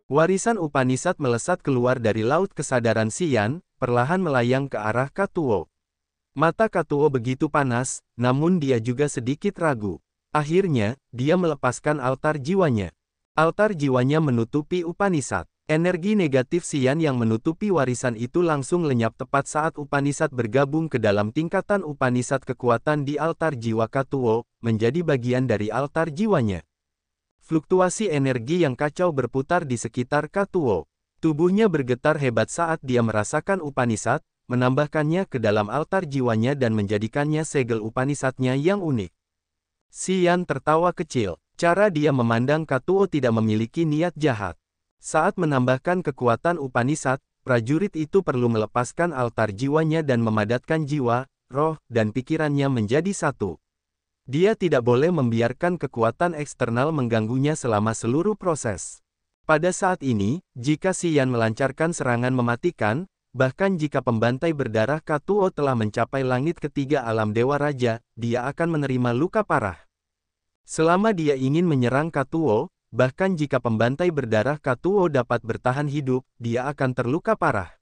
Warisan Upanishad melesat keluar dari laut kesadaran Xian, perlahan melayang ke arah Katuo. Mata Katuo begitu panas, namun dia juga sedikit ragu. Akhirnya, dia melepaskan altar jiwanya. Altar jiwanya menutupi Upanishad. Energi negatif Xian yang menutupi warisan itu langsung lenyap tepat saat Upanishad bergabung ke dalam tingkatan Upanishad. Kekuatan di altar jiwa Katuo menjadi bagian dari altar jiwanya. Fluktuasi energi yang kacau berputar di sekitar Katuo. Tubuhnya bergetar hebat saat dia merasakan Upanishad, menambahkannya ke dalam altar jiwanya dan menjadikannya segel Upanishadnya yang unik. Xian tertawa kecil. Cara dia memandang Katuo tidak memiliki niat jahat. Saat menambahkan kekuatan Upanishad, prajurit itu perlu melepaskan altar jiwanya dan memadatkan jiwa, roh, dan pikirannya menjadi satu. Dia tidak boleh membiarkan kekuatan eksternal mengganggunya selama seluruh proses. Pada saat ini, jika Xian melancarkan serangan mematikan, bahkan jika pembantai berdarah Katuo telah mencapai langit ketiga alam Dewa Raja, dia akan menerima luka parah. Selama dia ingin menyerang Katuo, bahkan jika pembantai berdarah Katuo dapat bertahan hidup, dia akan terluka parah.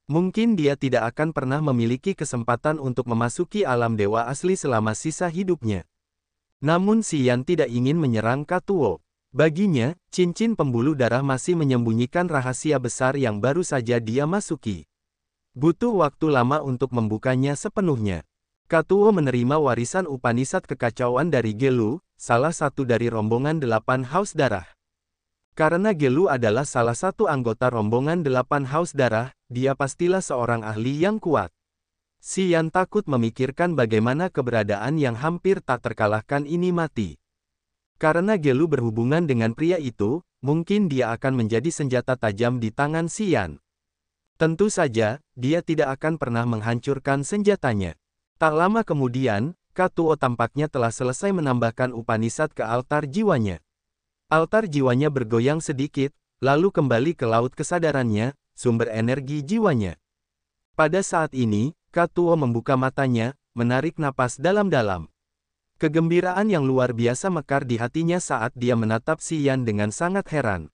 Mungkin dia tidak akan pernah memiliki kesempatan untuk memasuki alam dewa asli selama sisa hidupnya. Namun Xian tidak ingin menyerang Katuo. Baginya, cincin pembuluh darah masih menyembunyikan rahasia besar yang baru saja dia masuki. Butuh waktu lama untuk membukanya sepenuhnya. Katuo menerima warisan Upanishad kekacauan dari Gelu, salah satu dari rombongan 8 Haus Darah. Karena Gelu adalah salah satu anggota rombongan 8 Haus Darah, dia pastilah seorang ahli yang kuat. Xian takut memikirkan bagaimana keberadaan yang hampir tak terkalahkan ini mati. Karena Gelu berhubungan dengan pria itu, mungkin dia akan menjadi senjata tajam di tangan Xian. Tentu saja, dia tidak akan pernah menghancurkan senjatanya. Tak lama kemudian, Katuo tampaknya telah selesai menambahkan Upanishad ke altar jiwanya. Altar jiwanya bergoyang sedikit, lalu kembali ke laut kesadarannya, sumber energi jiwanya. Pada saat ini, Katuo membuka matanya, menarik napas dalam-dalam. Kegembiraan yang luar biasa mekar di hatinya saat dia menatap Xian dengan sangat heran.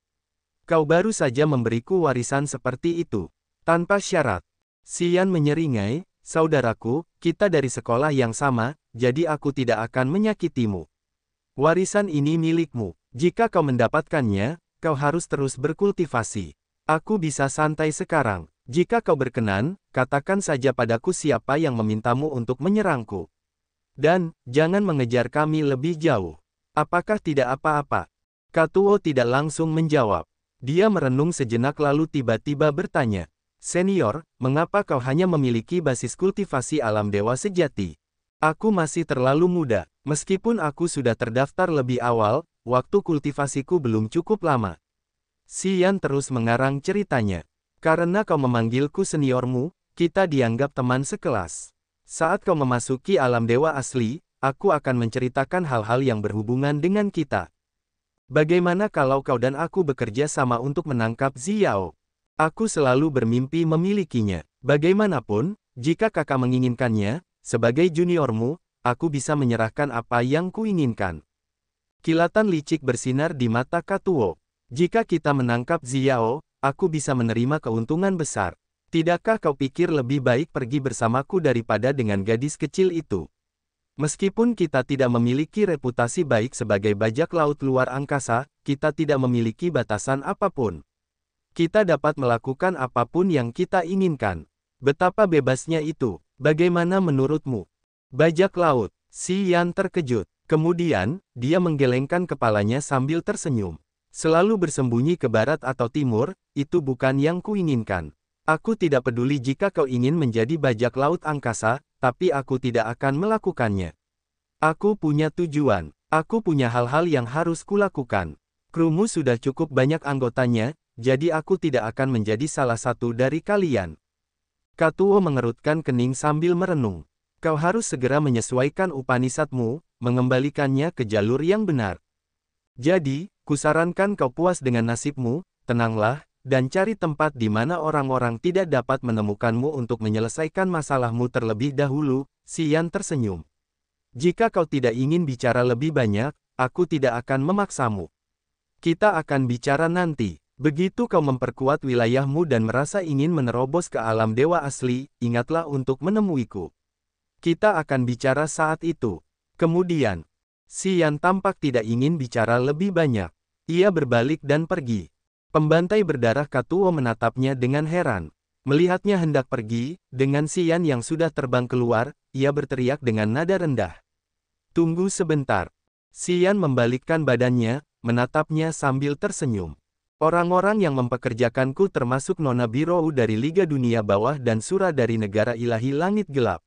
Kau baru saja memberiku warisan seperti itu. Tanpa syarat. Xian menyeringai, saudaraku, kita dari sekolah yang sama, jadi aku tidak akan menyakitimu. Warisan ini milikmu. Jika kau mendapatkannya, kau harus terus berkultivasi. Aku bisa santai sekarang. Jika kau berkenan, katakan saja padaku siapa yang memintamu untuk menyerangku. Dan, jangan mengejar kami lebih jauh. Apakah tidak apa-apa? Katuo tidak langsung menjawab. Dia merenung sejenak lalu tiba-tiba bertanya, Senior, mengapa kau hanya memiliki basis kultivasi alam dewa sejati? Aku masih terlalu muda. Meskipun aku sudah terdaftar lebih awal, waktu kultivasiku belum cukup lama. Xian terus mengarang ceritanya. Karena kau memanggilku seniormu, kita dianggap teman sekelas. Saat kau memasuki alam dewa asli, aku akan menceritakan hal-hal yang berhubungan dengan kita. Bagaimana kalau kau dan aku bekerja sama untuk menangkap Xiao? Aku selalu bermimpi memilikinya. Bagaimanapun, jika kakak menginginkannya, sebagai juniormu, aku bisa menyerahkan apa yang kuinginkan. Kilatan licik bersinar di mata Katuo. Jika kita menangkap Xiao, aku bisa menerima keuntungan besar. Tidakkah kau pikir lebih baik pergi bersamaku daripada dengan gadis kecil itu? Meskipun kita tidak memiliki reputasi baik sebagai bajak laut luar angkasa, kita tidak memiliki batasan apapun. Kita dapat melakukan apapun yang kita inginkan. Betapa bebasnya itu. Bagaimana menurutmu? Bajak laut. Xian terkejut. Kemudian, dia menggelengkan kepalanya sambil tersenyum. Selalu bersembunyi ke barat atau timur, itu bukan yang kuinginkan. Aku tidak peduli jika kau ingin menjadi bajak laut angkasa, tapi aku tidak akan melakukannya. Aku punya tujuan. Aku punya hal-hal yang harus kulakukan. Krumu sudah cukup banyak anggotanya, jadi aku tidak akan menjadi salah satu dari kalian. Katuo mengerutkan kening sambil merenung. Kau harus segera menyesuaikan Upanishadmu, mengembalikannya ke jalur yang benar. Jadi, kusarankan kau puas dengan nasibmu, tenanglah, dan cari tempat di mana orang-orang tidak dapat menemukanmu untuk menyelesaikan masalahmu terlebih dahulu. Xian tersenyum. Jika kau tidak ingin bicara lebih banyak, aku tidak akan memaksamu. Kita akan bicara nanti. Begitu kau memperkuat wilayahmu dan merasa ingin menerobos ke alam dewa asli, ingatlah untuk menemuiku. Kita akan bicara saat itu. Kemudian, Xian tampak tidak ingin bicara lebih banyak. Ia berbalik dan pergi. Pembantai berdarah Katuo menatapnya dengan heran. Melihatnya hendak pergi, dengan Xian yang sudah terbang keluar, ia berteriak dengan nada rendah. Tunggu sebentar. Xian membalikkan badannya, menatapnya sambil tersenyum. Orang-orang yang mempekerjakanku termasuk Nona Birou dari Liga Dunia Bawah dan Sura dari Negara Ilahi Langit Gelap.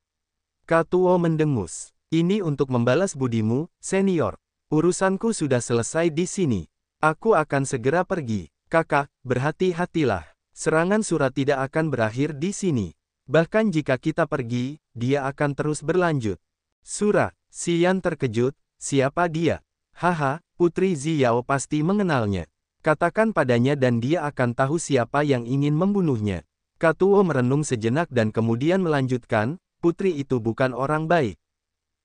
Katuo mendengus. Ini untuk membalas budimu, senior. Urusanku sudah selesai di sini. Aku akan segera pergi. Kakak, berhati-hatilah. Serangan Sura tidak akan berakhir di sini. Bahkan jika kita pergi, dia akan terus berlanjut. Sura, Xian terkejut, siapa dia? Haha, Putri Ziyao pasti mengenalnya. Katakan padanya dan dia akan tahu siapa yang ingin membunuhnya. Katuo merenung sejenak dan kemudian melanjutkan, putri itu bukan orang baik.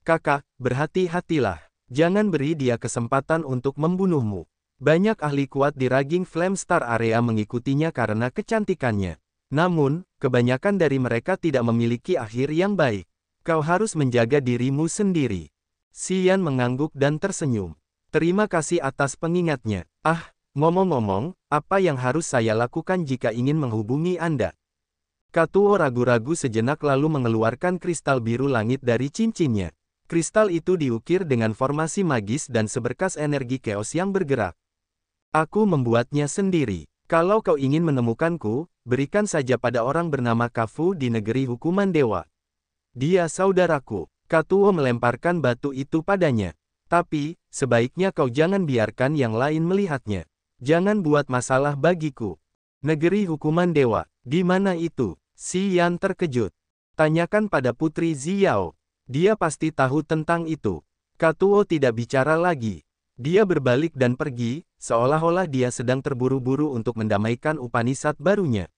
Kakak, berhati-hatilah. Jangan beri dia kesempatan untuk membunuhmu. Banyak ahli kuat di Raging Flame Star Area mengikutinya karena kecantikannya. Namun, kebanyakan dari mereka tidak memiliki akhir yang baik. Kau harus menjaga dirimu sendiri. Xian mengangguk dan tersenyum. Terima kasih atas pengingatnya. Ngomong-ngomong, apa yang harus saya lakukan jika ingin menghubungi Anda? Katuo ragu-ragu sejenak lalu mengeluarkan kristal biru langit dari cincinnya. Kristal itu diukir dengan formasi magis dan seberkas energi chaos yang bergerak. Aku membuatnya sendiri. Kalau kau ingin menemukanku, berikan saja pada orang bernama Kafu di negeri hukuman dewa. Dia saudaraku. Katuo melemparkan batu itu padanya. Tapi, sebaiknya kau jangan biarkan yang lain melihatnya. Jangan buat masalah bagiku. Negeri hukuman dewa, di mana itu? Xian terkejut. Tanyakan pada Putri Ziyao. Dia pasti tahu tentang itu. Katuo tidak bicara lagi. Dia berbalik dan pergi, seolah-olah dia sedang terburu-buru untuk mendamaikan Upanishad barunya.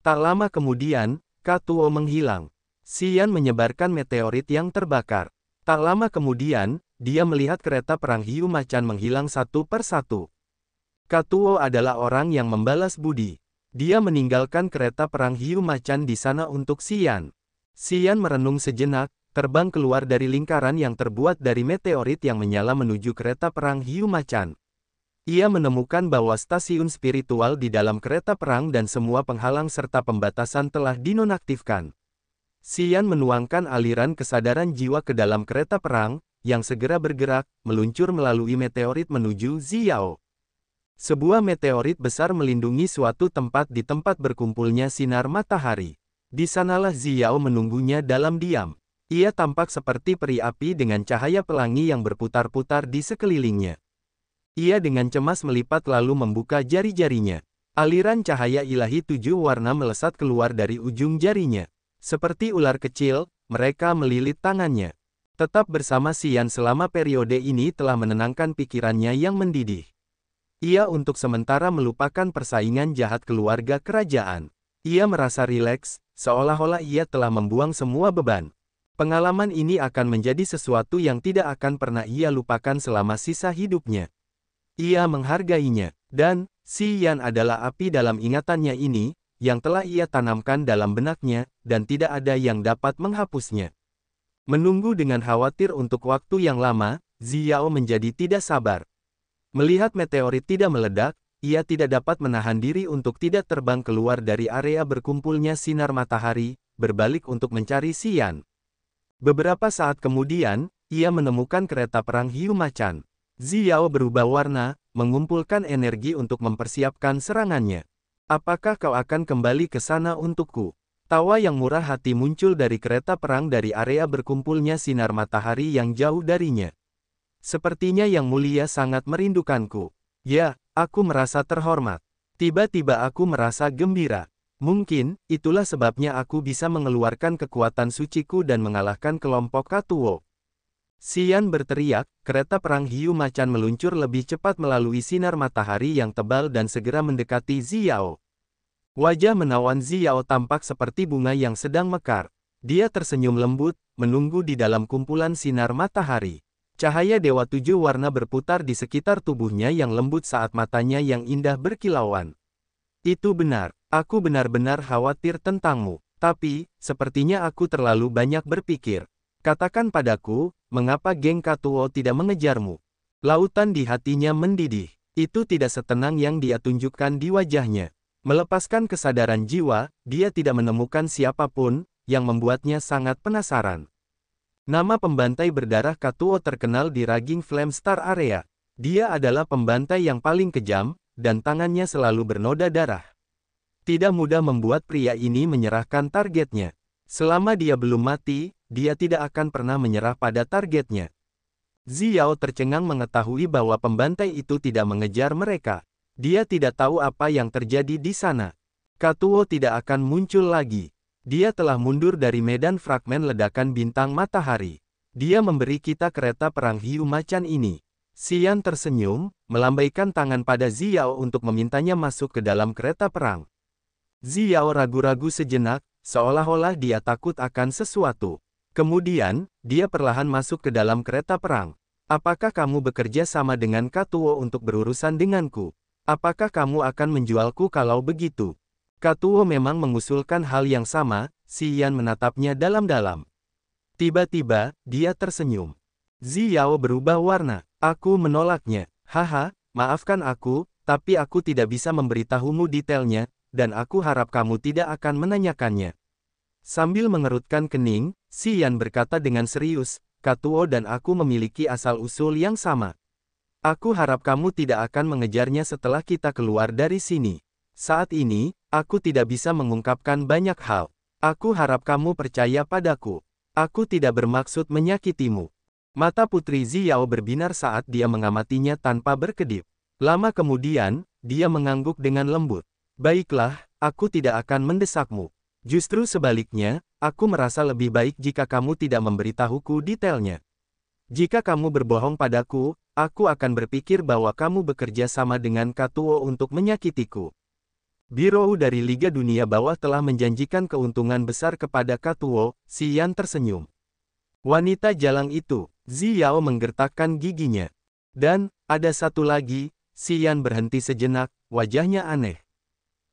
Tak lama kemudian, Katuo menghilang. Xian menyebarkan meteorit yang terbakar. Tak lama kemudian, dia melihat kereta perang hiu macan menghilang satu persatu. Katuo adalah orang yang membalas budi. Dia meninggalkan kereta perang hiu macan di sana untuk Xian. Xian merenung sejenak, terbang keluar dari lingkaran yang terbuat dari meteorit yang menyala menuju kereta perang hiu macan. Ia menemukan bahwa stasiun spiritual di dalam kereta perang dan semua penghalang serta pembatasan telah dinonaktifkan. Xian menuangkan aliran kesadaran jiwa ke dalam kereta perang, yang segera bergerak, meluncur melalui meteorit menuju Ziyao. Sebuah meteorit besar melindungi suatu tempat di tempat berkumpulnya sinar matahari. Di sanalah Ziyao menunggunya dalam diam. Ia tampak seperti peri api dengan cahaya pelangi yang berputar-putar di sekelilingnya. Ia dengan cemas melipat lalu membuka jari-jarinya. Aliran cahaya ilahi 7 warna melesat keluar dari ujung jarinya. Seperti ular kecil, mereka melilit tangannya. Tetap bersama Xian selama periode ini telah menenangkan pikirannya yang mendidih. Ia untuk sementara melupakan persaingan jahat keluarga kerajaan. Ia merasa rileks, seolah-olah ia telah membuang semua beban. Pengalaman ini akan menjadi sesuatu yang tidak akan pernah ia lupakan selama sisa hidupnya. Ia menghargainya, dan Xian adalah api dalam ingatannya ini, yang telah ia tanamkan dalam benaknya, dan tidak ada yang dapat menghapusnya. Menunggu dengan khawatir untuk waktu yang lama, Ziyao menjadi tidak sabar. Melihat meteorit tidak meledak, ia tidak dapat menahan diri untuk tidak terbang keluar dari area berkumpulnya sinar matahari, berbalik untuk mencari Xian. Beberapa saat kemudian, ia menemukan kereta perang hiu macan. Ziyao berubah warna, mengumpulkan energi untuk mempersiapkan serangannya. Apakah kau akan kembali ke sana untukku? Tawa yang murah hati muncul dari kereta perang dari area berkumpulnya sinar matahari yang jauh darinya. Sepertinya Yang Mulia sangat merindukanku. Ya, aku merasa terhormat. Tiba-tiba aku merasa gembira. Mungkin, itulah sebabnya aku bisa mengeluarkan kekuatan suciku dan mengalahkan kelompok Katuo. Xian berteriak, kereta perang hiu macan meluncur lebih cepat melalui sinar matahari yang tebal dan segera mendekati Ziyao. Wajah menawan Ziyao tampak seperti bunga yang sedang mekar. Dia tersenyum lembut, menunggu di dalam kumpulan sinar matahari. Cahaya Dewa Tujuh Warna berputar di sekitar tubuhnya yang lembut saat matanya yang indah berkilauan. Itu benar, aku benar-benar khawatir tentangmu. Tapi, sepertinya aku terlalu banyak berpikir. Katakan padaku, mengapa geng Katuo tidak mengejarmu? Lautan di hatinya mendidih. Itu tidak setenang yang dia tunjukkan di wajahnya. Melepaskan kesadaran jiwa, dia tidak menemukan siapapun, yang membuatnya sangat penasaran. Nama pembantai berdarah Katuo terkenal di Raging Flame Star Area. Dia adalah pembantai yang paling kejam, dan tangannya selalu bernoda darah. Tidak mudah membuat pria ini menyerahkan targetnya. Selama dia belum mati, dia tidak akan pernah menyerah pada targetnya. Xiao tercengang mengetahui bahwa pembantai itu tidak mengejar mereka. Dia tidak tahu apa yang terjadi di sana. Katuo tidak akan muncul lagi. Dia telah mundur dari medan fragmen ledakan bintang matahari. Dia memberi kita kereta perang hiu macan ini. Xian tersenyum, melambaikan tangan pada Xiao untuk memintanya masuk ke dalam kereta perang. Xiao ragu-ragu sejenak, seolah-olah dia takut akan sesuatu. Kemudian, dia perlahan masuk ke dalam kereta perang. Apakah kamu bekerja sama dengan Katuo untuk berurusan denganku? Apakah kamu akan menjualku kalau begitu? Katuo memang mengusulkan hal yang sama, Xian menatapnya dalam-dalam. Tiba-tiba, dia tersenyum. Xiao berubah warna. Aku menolaknya. Haha, maafkan aku, tapi aku tidak bisa memberitahumu detailnya, dan aku harap kamu tidak akan menanyakannya. Sambil mengerutkan kening, Xian berkata dengan serius, Katuo dan aku memiliki asal-usul yang sama. Aku harap kamu tidak akan mengejarnya setelah kita keluar dari sini. Saat ini, aku tidak bisa mengungkapkan banyak hal. Aku harap kamu percaya padaku. Aku tidak bermaksud menyakitimu. Mata Putri Xiao berbinar saat dia mengamatinya tanpa berkedip. Lama kemudian, dia mengangguk dengan lembut. Baiklah, aku tidak akan mendesakmu. Justru sebaliknya, aku merasa lebih baik jika kamu tidak memberitahuku detailnya. Jika kamu berbohong padaku, aku akan berpikir bahwa kamu bekerja sama dengan Katuo untuk menyakitiku. Biro dari Liga Dunia Bawah telah menjanjikan keuntungan besar kepada Katuo, Xian tersenyum. Wanita jalang itu, Xiao menggertakkan giginya. Dan, ada satu lagi, Xian berhenti sejenak, wajahnya aneh.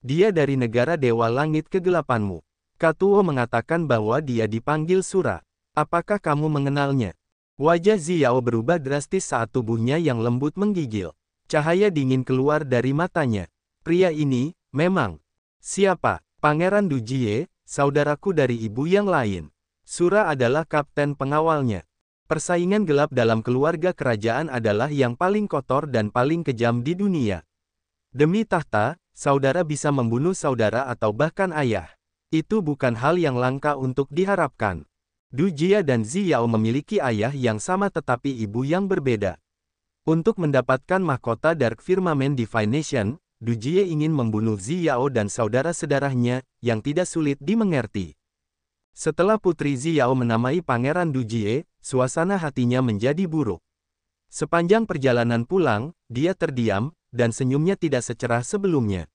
Dia dari negara Dewa Langit Kegelapanmu. Katuo mengatakan bahwa dia dipanggil Sura. Apakah kamu mengenalnya? Wajah Xiao berubah drastis saat tubuhnya yang lembut menggigil. Cahaya dingin keluar dari matanya. Pria ini, memang. Siapa? Pangeran Dujie, saudaraku dari ibu yang lain. Sura adalah kapten pengawalnya. Persaingan gelap dalam keluarga kerajaan adalah yang paling kotor dan paling kejam di dunia. Demi tahta, saudara bisa membunuh saudara atau bahkan ayah. Itu bukan hal yang langka untuk diharapkan. Dujie dan Xiao memiliki ayah yang sama tetapi ibu yang berbeda. Untuk mendapatkan mahkota Dark Firmament Divination, Dujie ingin membunuh Xiao dan saudara sedarahnya, yang tidak sulit dimengerti. Setelah Putri Xiao menamai Pangeran Dujie, suasana hatinya menjadi buruk. Sepanjang perjalanan pulang, dia terdiam, dan senyumnya tidak secerah sebelumnya.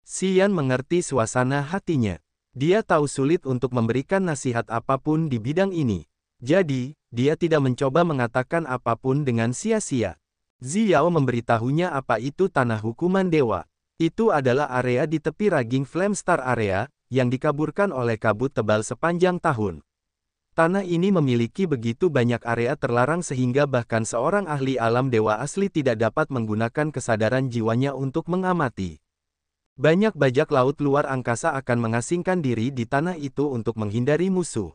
Xian mengerti suasana hatinya. Dia tahu sulit untuk memberikan nasihat apapun di bidang ini. Jadi, dia tidak mencoba mengatakan apapun dengan sia-sia. Xiao memberitahunya apa itu tanah hukuman dewa. Itu adalah area di tepi Raging Flame Star Area, yang dikaburkan oleh kabut tebal sepanjang tahun. Tanah ini memiliki begitu banyak area terlarang sehingga bahkan seorang ahli alam dewa asli tidak dapat menggunakan kesadaran jiwanya untuk mengamati. Banyak bajak laut luar angkasa akan mengasingkan diri di tanah itu untuk menghindari musuh.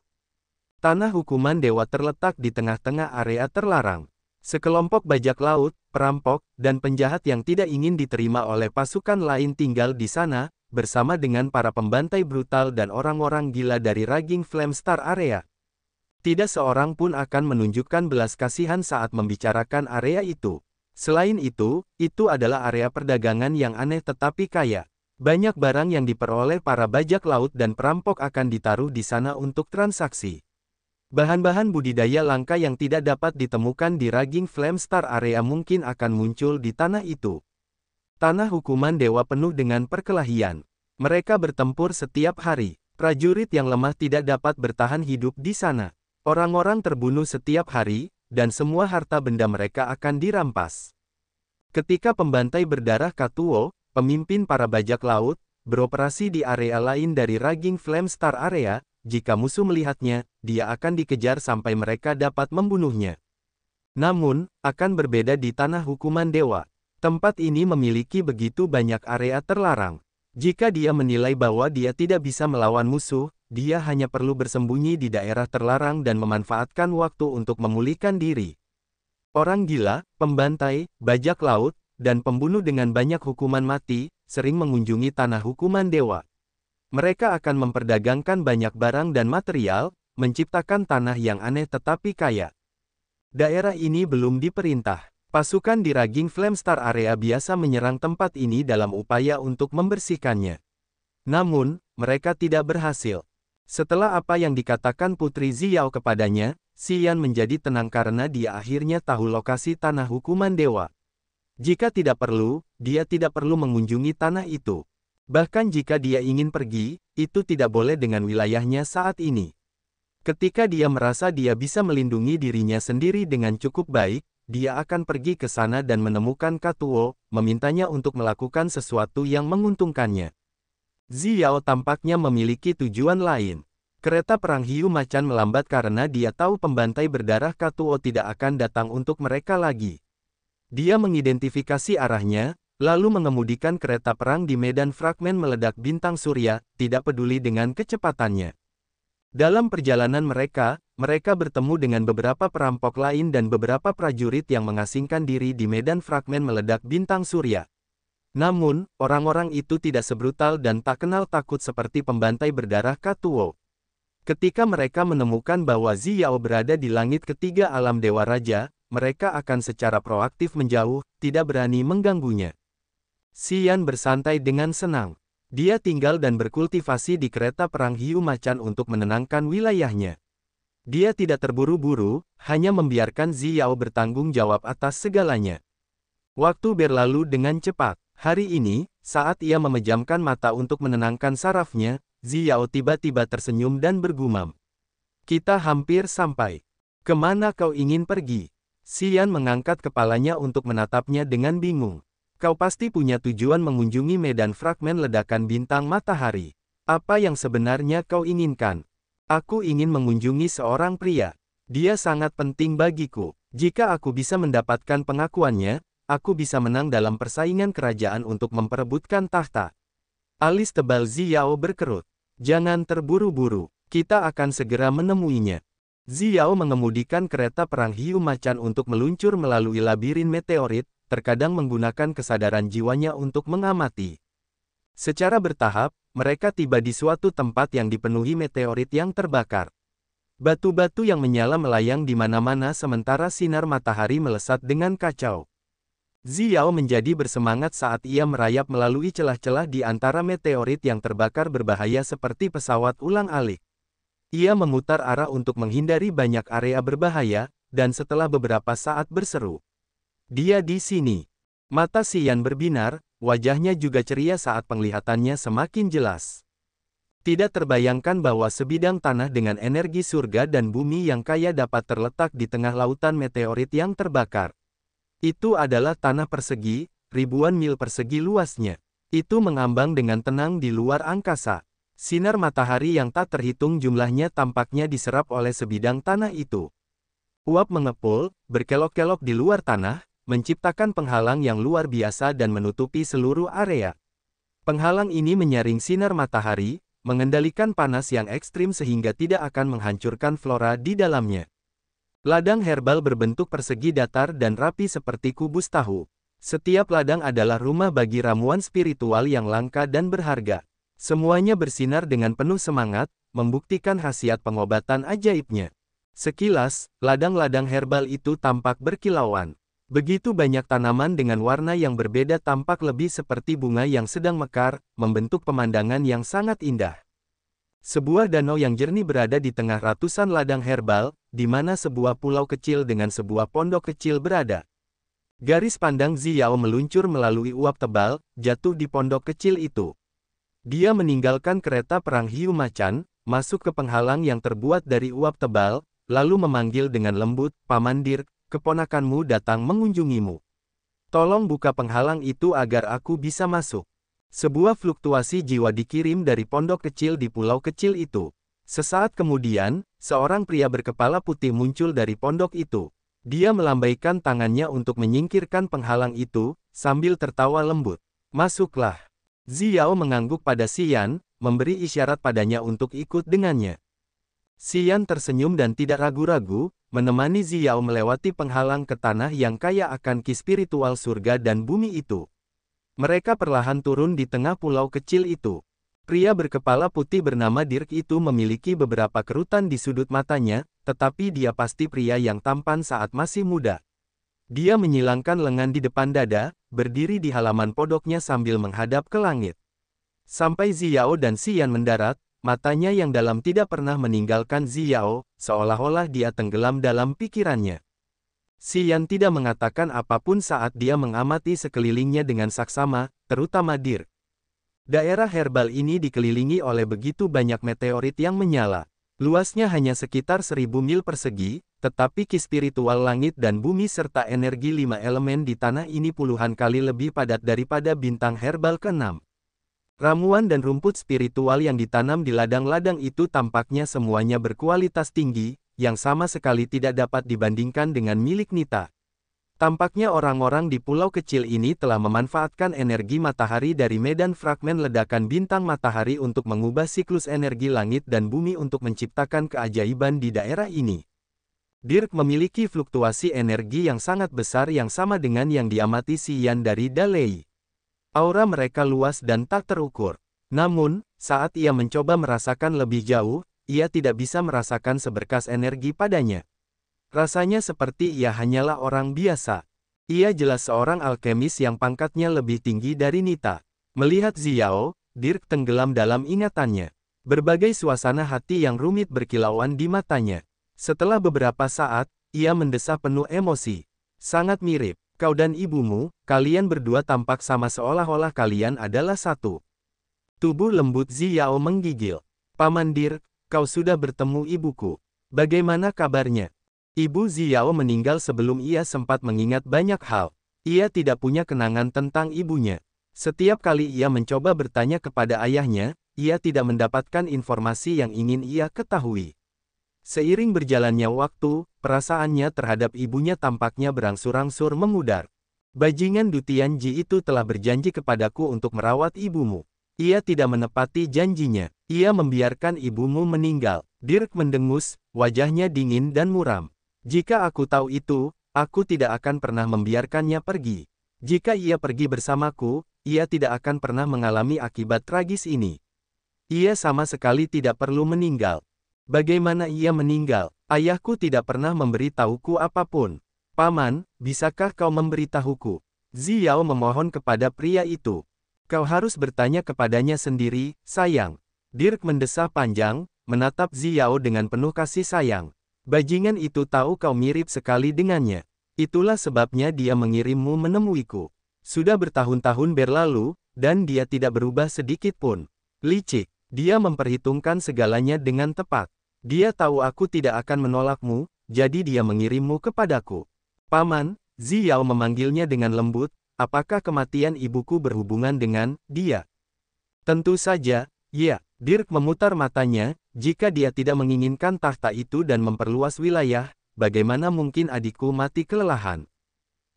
Tanah hukuman dewa terletak di tengah-tengah area terlarang. Sekelompok bajak laut, perampok, dan penjahat yang tidak ingin diterima oleh pasukan lain tinggal di sana, bersama dengan para pembantai brutal dan orang-orang gila dari Raging Flame Star Area. Tidak seorang pun akan menunjukkan belas kasihan saat membicarakan area itu. Selain itu adalah area perdagangan yang aneh tetapi kaya. Banyak barang yang diperoleh para bajak laut dan perampok akan ditaruh di sana untuk transaksi. Bahan-bahan budidaya langka yang tidak dapat ditemukan di Raging Flame Star Area mungkin akan muncul di tanah itu. Tanah hukuman dewa penuh dengan perkelahian. Mereka bertempur setiap hari. Prajurit yang lemah tidak dapat bertahan hidup di sana. Orang-orang terbunuh setiap hari, dan semua harta benda mereka akan dirampas. Ketika pembantai berdarah Katuo, pemimpin para bajak laut, beroperasi di area lain dari Raging Flame Star Area, jika musuh melihatnya, dia akan dikejar sampai mereka dapat membunuhnya. Namun, akan berbeda di Tanah Hukuman Dewa. Tempat ini memiliki begitu banyak area terlarang. Jika dia menilai bahwa dia tidak bisa melawan musuh, dia hanya perlu bersembunyi di daerah terlarang dan memanfaatkan waktu untuk memulihkan diri. Orang gila, pembantai, bajak laut, dan pembunuh dengan banyak hukuman mati, sering mengunjungi Tanah Hukuman Dewa. Mereka akan memperdagangkan banyak barang dan material, menciptakan tanah yang aneh tetapi kaya. Daerah ini belum diperintah. Pasukan di Raging Flame Star Area biasa menyerang tempat ini dalam upaya untuk membersihkannya. Namun, mereka tidak berhasil. Setelah apa yang dikatakan Putri Xiao kepadanya, Xian menjadi tenang karena dia akhirnya tahu lokasi Tanah Hukuman Dewa. Jika tidak perlu, dia tidak perlu mengunjungi tanah itu. Bahkan jika dia ingin pergi, itu tidak boleh dengan wilayahnya saat ini. Ketika dia merasa dia bisa melindungi dirinya sendiri dengan cukup baik, dia akan pergi ke sana dan menemukan Katuo, memintanya untuk melakukan sesuatu yang menguntungkannya. Xiao tampaknya memiliki tujuan lain. Kereta perang hiu macan melambat karena dia tahu pembantai berdarah Katuo tidak akan datang untuk mereka lagi. Dia mengidentifikasi arahnya, lalu mengemudikan kereta perang di medan fragmen meledak bintang surya, tidak peduli dengan kecepatannya. Dalam perjalanan mereka bertemu dengan beberapa perampok lain dan beberapa prajurit yang mengasingkan diri di medan fragmen meledak bintang surya. Namun, orang-orang itu tidak sebrutal dan tak kenal takut seperti pembantai berdarah Katuo. Ketika mereka menemukan bahwa Xiao berada di langit ketiga alam Dewa Raja, mereka akan secara proaktif menjauh, tidak berani mengganggunya. Xian bersantai dengan senang. Dia tinggal dan berkultivasi di kereta perang hiu macan untuk menenangkan wilayahnya. Dia tidak terburu-buru, hanya membiarkan Xiao bertanggung jawab atas segalanya. Waktu berlalu dengan cepat. Hari ini, saat ia memejamkan mata untuk menenangkan sarafnya, Xiao tiba-tiba tersenyum dan bergumam. Kita hampir sampai. Kemana kau ingin pergi? Xian mengangkat kepalanya untuk menatapnya dengan bingung. Kau pasti punya tujuan mengunjungi medan fragmen ledakan bintang matahari. Apa yang sebenarnya kau inginkan? Aku ingin mengunjungi seorang pria. Dia sangat penting bagiku. Jika aku bisa mendapatkan pengakuannya, aku bisa menang dalam persaingan kerajaan untuk memperebutkan tahta. Alis tebal Xiao berkerut. Jangan terburu-buru, kita akan segera menemuinya. Xiao mengemudikan kereta perang hiu macan untuk meluncur melalui labirin meteorit, terkadang menggunakan kesadaran jiwanya untuk mengamati. Secara bertahap, mereka tiba di suatu tempat yang dipenuhi meteorit yang terbakar. Batu-batu yang menyala melayang di mana-mana sementara sinar matahari melesat dengan kacau. Xiao menjadi bersemangat saat ia merayap melalui celah-celah di antara meteorit yang terbakar berbahaya seperti pesawat ulang-alik. Ia memutar arah untuk menghindari banyak area berbahaya, dan setelah beberapa saat berseru, "Dia di sini." Mata Xian berbinar, wajahnya juga ceria saat penglihatannya semakin jelas. Tidak terbayangkan bahwa sebidang tanah dengan energi surga dan bumi yang kaya dapat terletak di tengah lautan meteorit yang terbakar. Itu adalah tanah persegi, ribuan mil persegi luasnya. Itu mengambang dengan tenang di luar angkasa. Sinar matahari yang tak terhitung jumlahnya tampaknya diserap oleh sebidang tanah itu. Uap mengepul, berkelok-kelok di luar tanah, menciptakan penghalang yang luar biasa dan menutupi seluruh area. Penghalang ini menyaring sinar matahari, mengendalikan panas yang ekstrim sehingga tidak akan menghancurkan flora di dalamnya. Ladang herbal berbentuk persegi datar dan rapi seperti kubus tahu. Setiap ladang adalah rumah bagi ramuan spiritual yang langka dan berharga. Semuanya bersinar dengan penuh semangat, membuktikan khasiat pengobatan ajaibnya. Sekilas, ladang-ladang herbal itu tampak berkilauan. Begitu banyak tanaman dengan warna yang berbeda tampak lebih seperti bunga yang sedang mekar, membentuk pemandangan yang sangat indah. Sebuah danau yang jernih berada di tengah ratusan ladang herbal, di mana sebuah pulau kecil dengan sebuah pondok kecil berada. Garis pandang Xiao meluncur melalui uap tebal, jatuh di pondok kecil itu. Dia meninggalkan kereta perang hiu macan, masuk ke penghalang yang terbuat dari uap tebal, lalu memanggil dengan lembut, "Paman Dirk, keponakanmu datang mengunjungimu. Tolong buka penghalang itu agar aku bisa masuk." Sebuah fluktuasi jiwa dikirim dari pondok kecil di pulau kecil itu. Sesaat kemudian, seorang pria berkepala putih muncul dari pondok itu. Dia melambaikan tangannya untuk menyingkirkan penghalang itu, sambil tertawa lembut. "Masuklah." Xiao mengangguk pada Xian, memberi isyarat padanya untuk ikut dengannya. Xian tersenyum dan tidak ragu-ragu, menemani Xiao melewati penghalang ke tanah yang kaya akan ki spiritual surga dan bumi itu. Mereka perlahan turun di tengah pulau kecil itu. Pria berkepala putih bernama Dirk itu memiliki beberapa kerutan di sudut matanya, tetapi dia pasti pria yang tampan saat masih muda. Dia menyilangkan lengan di depan dada, berdiri di halaman podoknya sambil menghadap ke langit. Sampai Xiao dan Xian mendarat, matanya yang dalam tidak pernah meninggalkan Xiao, seolah-olah dia tenggelam dalam pikirannya. Xian tidak mengatakan apapun saat dia mengamati sekelilingnya dengan saksama, terutama Dirk. Daerah herbal ini dikelilingi oleh begitu banyak meteorit yang menyala. Luasnya hanya sekitar 1000 mil persegi, tetapi ki spiritual langit dan bumi serta energi 5 elemen di tanah ini puluhan kali lebih padat daripada bintang herbal ke-6. Ramuan dan rumput spiritual yang ditanam di ladang-ladang itu tampaknya semuanya berkualitas tinggi, yang sama sekali tidak dapat dibandingkan dengan milik Nita. Tampaknya orang-orang di pulau kecil ini telah memanfaatkan energi matahari dari medan fragmen ledakan bintang matahari untuk mengubah siklus energi langit dan bumi untuk menciptakan keajaiban di daerah ini. Dirk memiliki fluktuasi energi yang sangat besar yang sama dengan yang diamati Xian dari Dalei. Aura mereka luas dan tak terukur. Namun, saat ia mencoba merasakan lebih jauh, ia tidak bisa merasakan seberkas energi padanya. Rasanya seperti ia hanyalah orang biasa. Ia jelas seorang alkemis yang pangkatnya lebih tinggi dari Nita. Melihat Xiao, Dirk tenggelam dalam ingatannya. Berbagai suasana hati yang rumit berkilauan di matanya. Setelah beberapa saat, ia mendesah penuh emosi. "Sangat mirip. Kau dan ibumu, kalian berdua tampak sama seolah-olah kalian adalah satu." Tubuh lembut Xiao menggigil. "Paman Dirk, kau sudah bertemu ibuku. Bagaimana kabarnya?" Ibu Xiao meninggal sebelum ia sempat mengingat banyak hal. Ia tidak punya kenangan tentang ibunya. Setiap kali ia mencoba bertanya kepada ayahnya, ia tidak mendapatkan informasi yang ingin ia ketahui. Seiring berjalannya waktu, perasaannya terhadap ibunya tampaknya berangsur-angsur memudar. "Bajingan Dutianji itu telah berjanji kepadaku untuk merawat ibumu. Ia tidak menepati janjinya. Ia membiarkan ibumu meninggal." Dirk mendengus, wajahnya dingin dan muram. "Jika aku tahu itu, aku tidak akan pernah membiarkannya pergi. Jika ia pergi bersamaku, ia tidak akan pernah mengalami akibat tragis ini. Ia sama sekali tidak perlu meninggal." "Bagaimana ia meninggal? Ayahku tidak pernah memberitahuku apapun." "Paman, bisakah kau memberitahuku?" Xiao memohon kepada pria itu. "Kau harus bertanya kepadanya sendiri, sayang." Dirk mendesah panjang, menatap Xiao dengan penuh kasih sayang. "Bajingan itu tahu kau mirip sekali dengannya. Itulah sebabnya dia mengirimmu menemuiku. Sudah bertahun-tahun berlalu, dan dia tidak berubah sedikit pun. Licik, dia memperhitungkan segalanya dengan tepat. Dia tahu aku tidak akan menolakmu, jadi dia mengirimmu kepadaku." "Paman," Xiao memanggilnya dengan lembut, "apakah kematian ibuku berhubungan dengan dia?" "Tentu saja, ya." Dirk memutar matanya, jika dia tidak menginginkan tahta itu dan memperluas wilayah, bagaimana mungkin adikku mati kelelahan?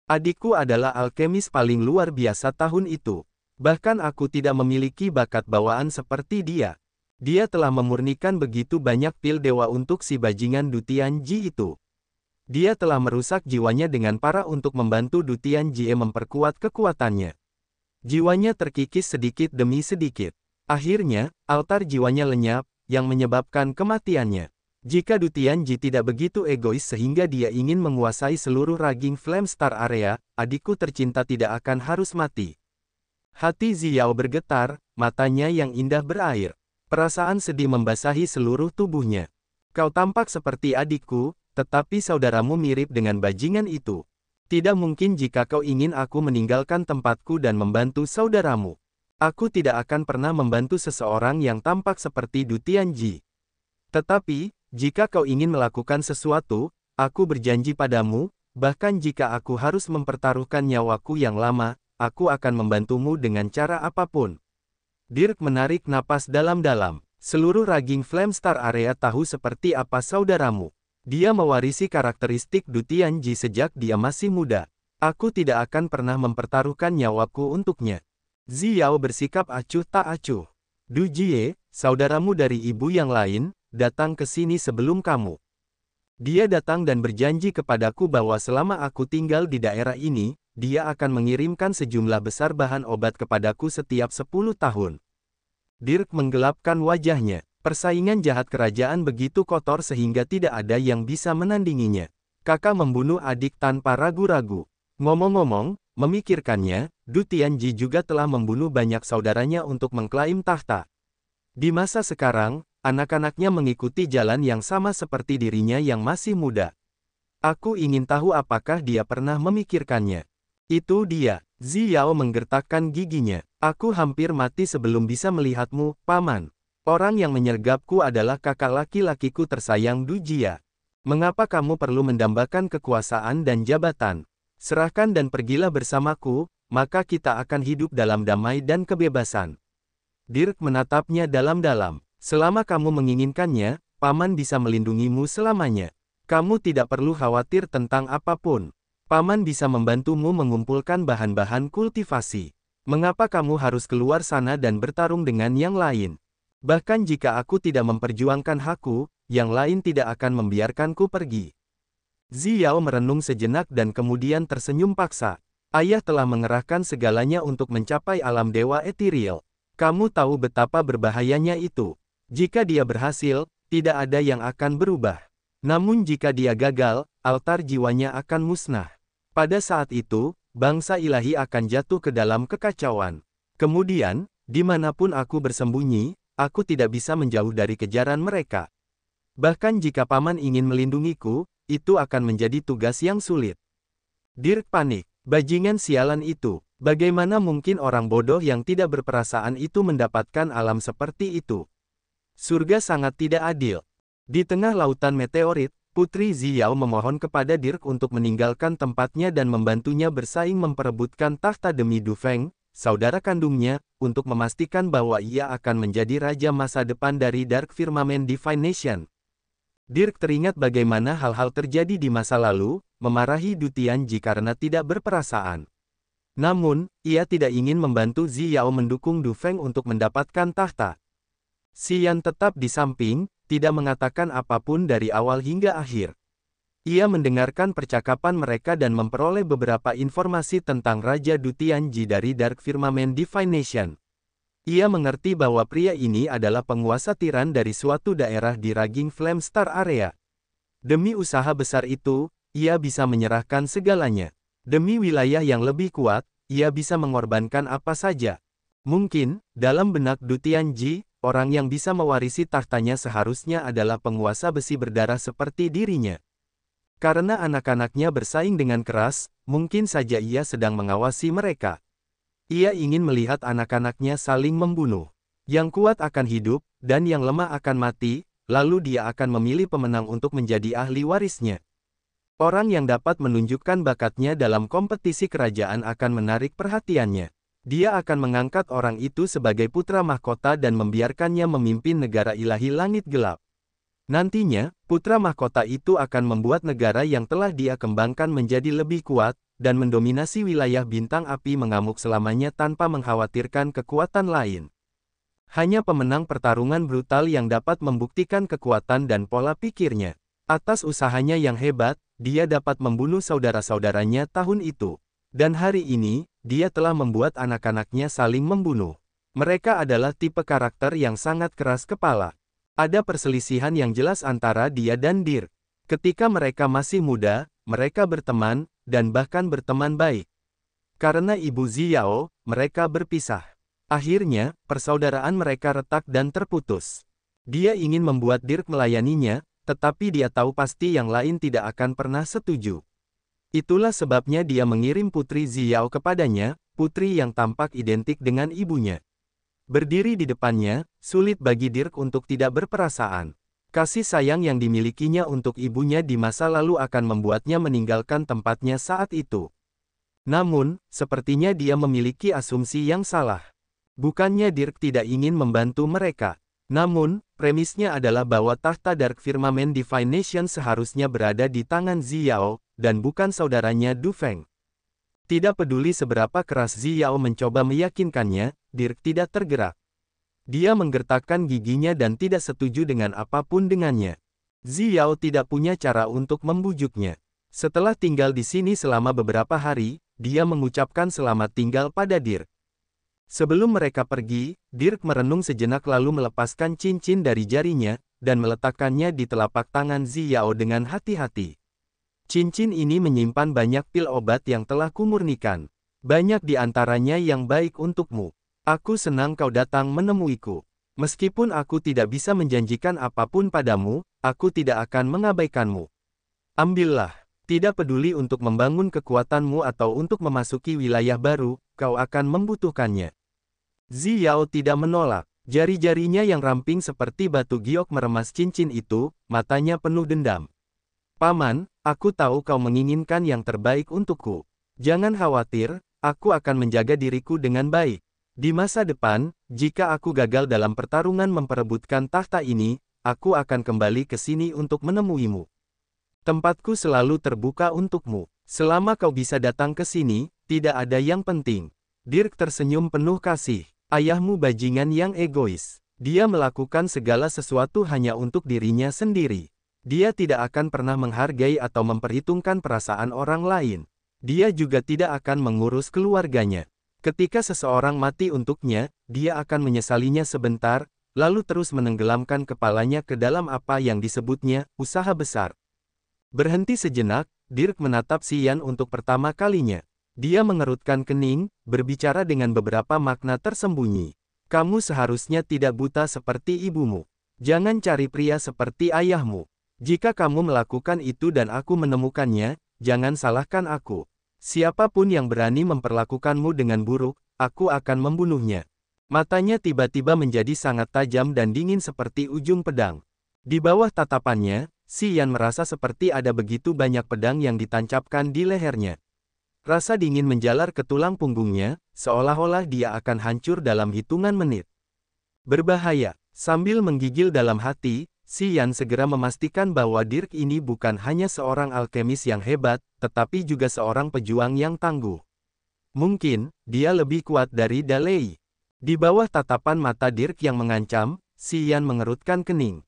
Adikku adalah alkemis paling luar biasa tahun itu. Bahkan aku tidak memiliki bakat bawaan seperti dia. Dia telah memurnikan begitu banyak pil dewa untuk si bajingan Dutianji itu. Dia telah merusak jiwanya dengan parah untuk membantu Dutianji memperkuat kekuatannya. Jiwanya terkikis sedikit demi sedikit. Akhirnya, altar jiwanya lenyap, yang menyebabkan kematiannya. Jika Dutianji tidak begitu egois sehingga dia ingin menguasai seluruh Raging Flame Star area, adikku tercinta tidak akan harus mati. Hati Xiao bergetar, matanya yang indah berair. Perasaan sedih membasahi seluruh tubuhnya. Kau tampak seperti adikku, tetapi saudaramu mirip dengan bajingan itu. Tidak mungkin jika kau ingin aku meninggalkan tempatku dan membantu saudaramu. Aku tidak akan pernah membantu seseorang yang tampak seperti Dutianji. Tetapi, Jika kau ingin melakukan sesuatu, aku berjanji padamu, bahkan jika aku harus mempertaruhkan nyawaku yang lama, aku akan membantumu dengan cara apapun. Dirk menarik napas dalam-dalam. Seluruh Raging Flame Star Area tahu seperti apa saudaramu. Dia mewarisi karakteristik Du Tianji sejak dia masih muda. Aku tidak akan pernah mempertaruhkan nyawaku untuknya. Ziao bersikap acuh tak acuh. Du Jie, saudaramu dari ibu yang lain, datang ke sini sebelum kamu. Dia datang dan berjanji kepadaku bahwa selama aku tinggal di daerah ini, dia akan mengirimkan sejumlah besar bahan obat kepadaku setiap 10 tahun. Dirk menggelapkan wajahnya. Persaingan jahat kerajaan begitu kotor sehingga tidak ada yang bisa menandinginya. Kakak membunuh adik tanpa ragu-ragu. Ngomong-ngomong, memikirkannya, Du Tianji juga telah membunuh banyak saudaranya untuk mengklaim tahta. Di masa sekarang, anak-anaknya mengikuti jalan yang sama seperti dirinya yang masih muda. Aku ingin tahu apakah dia pernah memikirkannya. Itu dia. Ziao menggertakkan giginya. Aku hampir mati sebelum bisa melihatmu, Paman. Orang yang menyergapku adalah kakak laki-lakiku tersayang Du Jia. Mengapa kamu perlu mendambakan kekuasaan dan jabatan? Serahkan dan pergilah bersamaku, maka kita akan hidup dalam damai dan kebebasan. Dirk menatapnya dalam-dalam. Selama kamu menginginkannya, Paman bisa melindungimu selamanya. Kamu tidak perlu khawatir tentang apapun. Paman bisa membantumu mengumpulkan bahan-bahan kultivasi. Mengapa kamu harus keluar sana dan bertarung dengan yang lain? Bahkan jika aku tidak memperjuangkan hakku, yang lain tidak akan membiarkanku pergi. Ziao merenung sejenak dan kemudian tersenyum paksa. Ayah telah mengerahkan segalanya untuk mencapai alam dewa ethereal. Kamu tahu betapa berbahayanya itu. Jika dia berhasil, tidak ada yang akan berubah. Namun jika dia gagal, altar jiwanya akan musnah. Pada saat itu, bangsa ilahi akan jatuh ke dalam kekacauan. Kemudian, dimanapun aku bersembunyi, aku tidak bisa menjauh dari kejaran mereka. Bahkan jika Paman ingin melindungiku, itu akan menjadi tugas yang sulit. Dirk panik. Bajingan sialan itu. Bagaimana mungkin orang bodoh yang tidak berperasaan itu mendapatkan alam seperti itu? Surga sangat tidak adil. Di tengah lautan meteorit, Putri Ziao memohon kepada Dirk untuk meninggalkan tempatnya dan membantunya bersaing memperebutkan tahta demi Du Feng, saudara kandungnya, untuk memastikan bahwa ia akan menjadi raja masa depan dari Dark Firmament Divine Nation. Dirk teringat bagaimana hal-hal terjadi di masa lalu, memarahi Du Tianji karena tidak berperasaan. Namun, ia tidak ingin membantu Ziao mendukung Du Feng untuk mendapatkan tahta. Xian tetap di samping, tidak mengatakan apapun dari awal hingga akhir. Ia mendengarkan percakapan mereka dan memperoleh beberapa informasi tentang Raja Du Tianji dari Dark Firmament Divine Nation. Ia mengerti bahwa pria ini adalah penguasa tiran dari suatu daerah di Raging Flame Star Area. Demi usaha besar itu, ia bisa menyerahkan segalanya. Demi wilayah yang lebih kuat, ia bisa mengorbankan apa saja. Mungkin, dalam benak Du Tianji, orang yang bisa mewarisi tahtanya seharusnya adalah penguasa besi berdarah seperti dirinya. Karena anak-anaknya bersaing dengan keras, mungkin saja ia sedang mengawasi mereka. Ia ingin melihat anak-anaknya saling membunuh. Yang kuat akan hidup, dan yang lemah akan mati, lalu dia akan memilih pemenang untuk menjadi ahli warisnya. Orang yang dapat menunjukkan bakatnya dalam kompetisi kerajaan akan menarik perhatiannya. Dia akan mengangkat orang itu sebagai putra mahkota dan membiarkannya memimpin negara ilahi langit gelap. Nantinya, putra mahkota itu akan membuat negara yang telah dia kembangkan menjadi lebih kuat, dan mendominasi wilayah bintang api mengamuk selamanya tanpa mengkhawatirkan kekuatan lain. Hanya pemenang pertarungan brutal yang dapat membuktikan kekuatan dan pola pikirnya. Atas usahanya yang hebat, dia dapat membunuh saudara-saudaranya tahun itu. Dan hari ini, dia telah membuat anak-anaknya saling membunuh. Mereka adalah tipe karakter yang sangat keras kepala. Ada perselisihan yang jelas antara dia dan Dirk. Ketika mereka masih muda, mereka berteman, dan bahkan berteman baik. Karena ibu Ziao, mereka berpisah. Akhirnya, persaudaraan mereka retak dan terputus. Dia ingin membuat Dirk melayaninya, tetapi dia tahu pasti yang lain tidak akan pernah setuju. Itulah sebabnya dia mengirim Putri Ziao kepadanya, putri yang tampak identik dengan ibunya. Berdiri di depannya, sulit bagi Dirk untuk tidak berperasaan. Kasih sayang yang dimilikinya untuk ibunya di masa lalu akan membuatnya meninggalkan tempatnya saat itu. Namun, sepertinya dia memiliki asumsi yang salah. Bukannya Dirk tidak ingin membantu mereka. Namun, premisnya adalah bahwa tahta Dark Firmament Divine Nation seharusnya berada di tangan Xiao, dan bukan saudaranya Du Feng. Tidak peduli seberapa keras Xiao mencoba meyakinkannya, Dirk tidak tergerak. Dia menggertakkan giginya dan tidak setuju dengan apapun dengannya. Xiao tidak punya cara untuk membujuknya. Setelah tinggal di sini selama beberapa hari, dia mengucapkan selamat tinggal pada Dirk. Sebelum mereka pergi, Dirk merenung sejenak lalu melepaskan cincin dari jarinya, dan meletakkannya di telapak tangan Xiao dengan hati-hati. Cincin ini menyimpan banyak pil obat yang telah kumurnikan. Banyak di antaranya yang baik untukmu. Aku senang kau datang menemuiku. Meskipun aku tidak bisa menjanjikan apapun padamu, aku tidak akan mengabaikanmu. Ambillah. Tidak peduli untuk membangun kekuatanmu atau untuk memasuki wilayah baru, kau akan membutuhkannya. Xiao tidak menolak. Jari-jarinya yang ramping seperti batu giok meremas cincin itu, matanya penuh dendam. Paman, aku tahu kau menginginkan yang terbaik untukku. Jangan khawatir, aku akan menjaga diriku dengan baik. Di masa depan, jika aku gagal dalam pertarungan memperebutkan tahta ini, aku akan kembali ke sini untuk menemuimu. Tempatku selalu terbuka untukmu. Selama kau bisa datang ke sini, tidak ada yang penting. Dirk tersenyum penuh kasih. Ayahmu bajingan yang egois. Dia melakukan segala sesuatu hanya untuk dirinya sendiri. Dia tidak akan pernah menghargai atau memperhitungkan perasaan orang lain. Dia juga tidak akan mengurus keluarganya. Ketika seseorang mati untuknya, dia akan menyesalinya sebentar, lalu terus menenggelamkan kepalanya ke dalam apa yang disebutnya usaha besar. Berhenti sejenak, Dirk menatap Xian untuk pertama kalinya. Dia mengerutkan kening, berbicara dengan beberapa makna tersembunyi. Kamu seharusnya tidak buta seperti ibumu. Jangan cari pria seperti ayahmu. Jika kamu melakukan itu dan aku menemukannya, jangan salahkan aku. Siapapun yang berani memperlakukanmu dengan buruk, aku akan membunuhnya. Matanya tiba-tiba menjadi sangat tajam dan dingin seperti ujung pedang. Di bawah tatapannya, Xian merasa seperti ada begitu banyak pedang yang ditancapkan di lehernya. Rasa dingin menjalar ke tulang punggungnya, seolah-olah dia akan hancur dalam hitungan menit. Berbahaya. Sambil menggigil dalam hati, Xian segera memastikan bahwa Dirk ini bukan hanya seorang alkemis yang hebat, tetapi juga seorang pejuang yang tangguh. Mungkin, dia lebih kuat dari Dalei. Di bawah tatapan mata Dirk yang mengancam, Xian mengerutkan kening.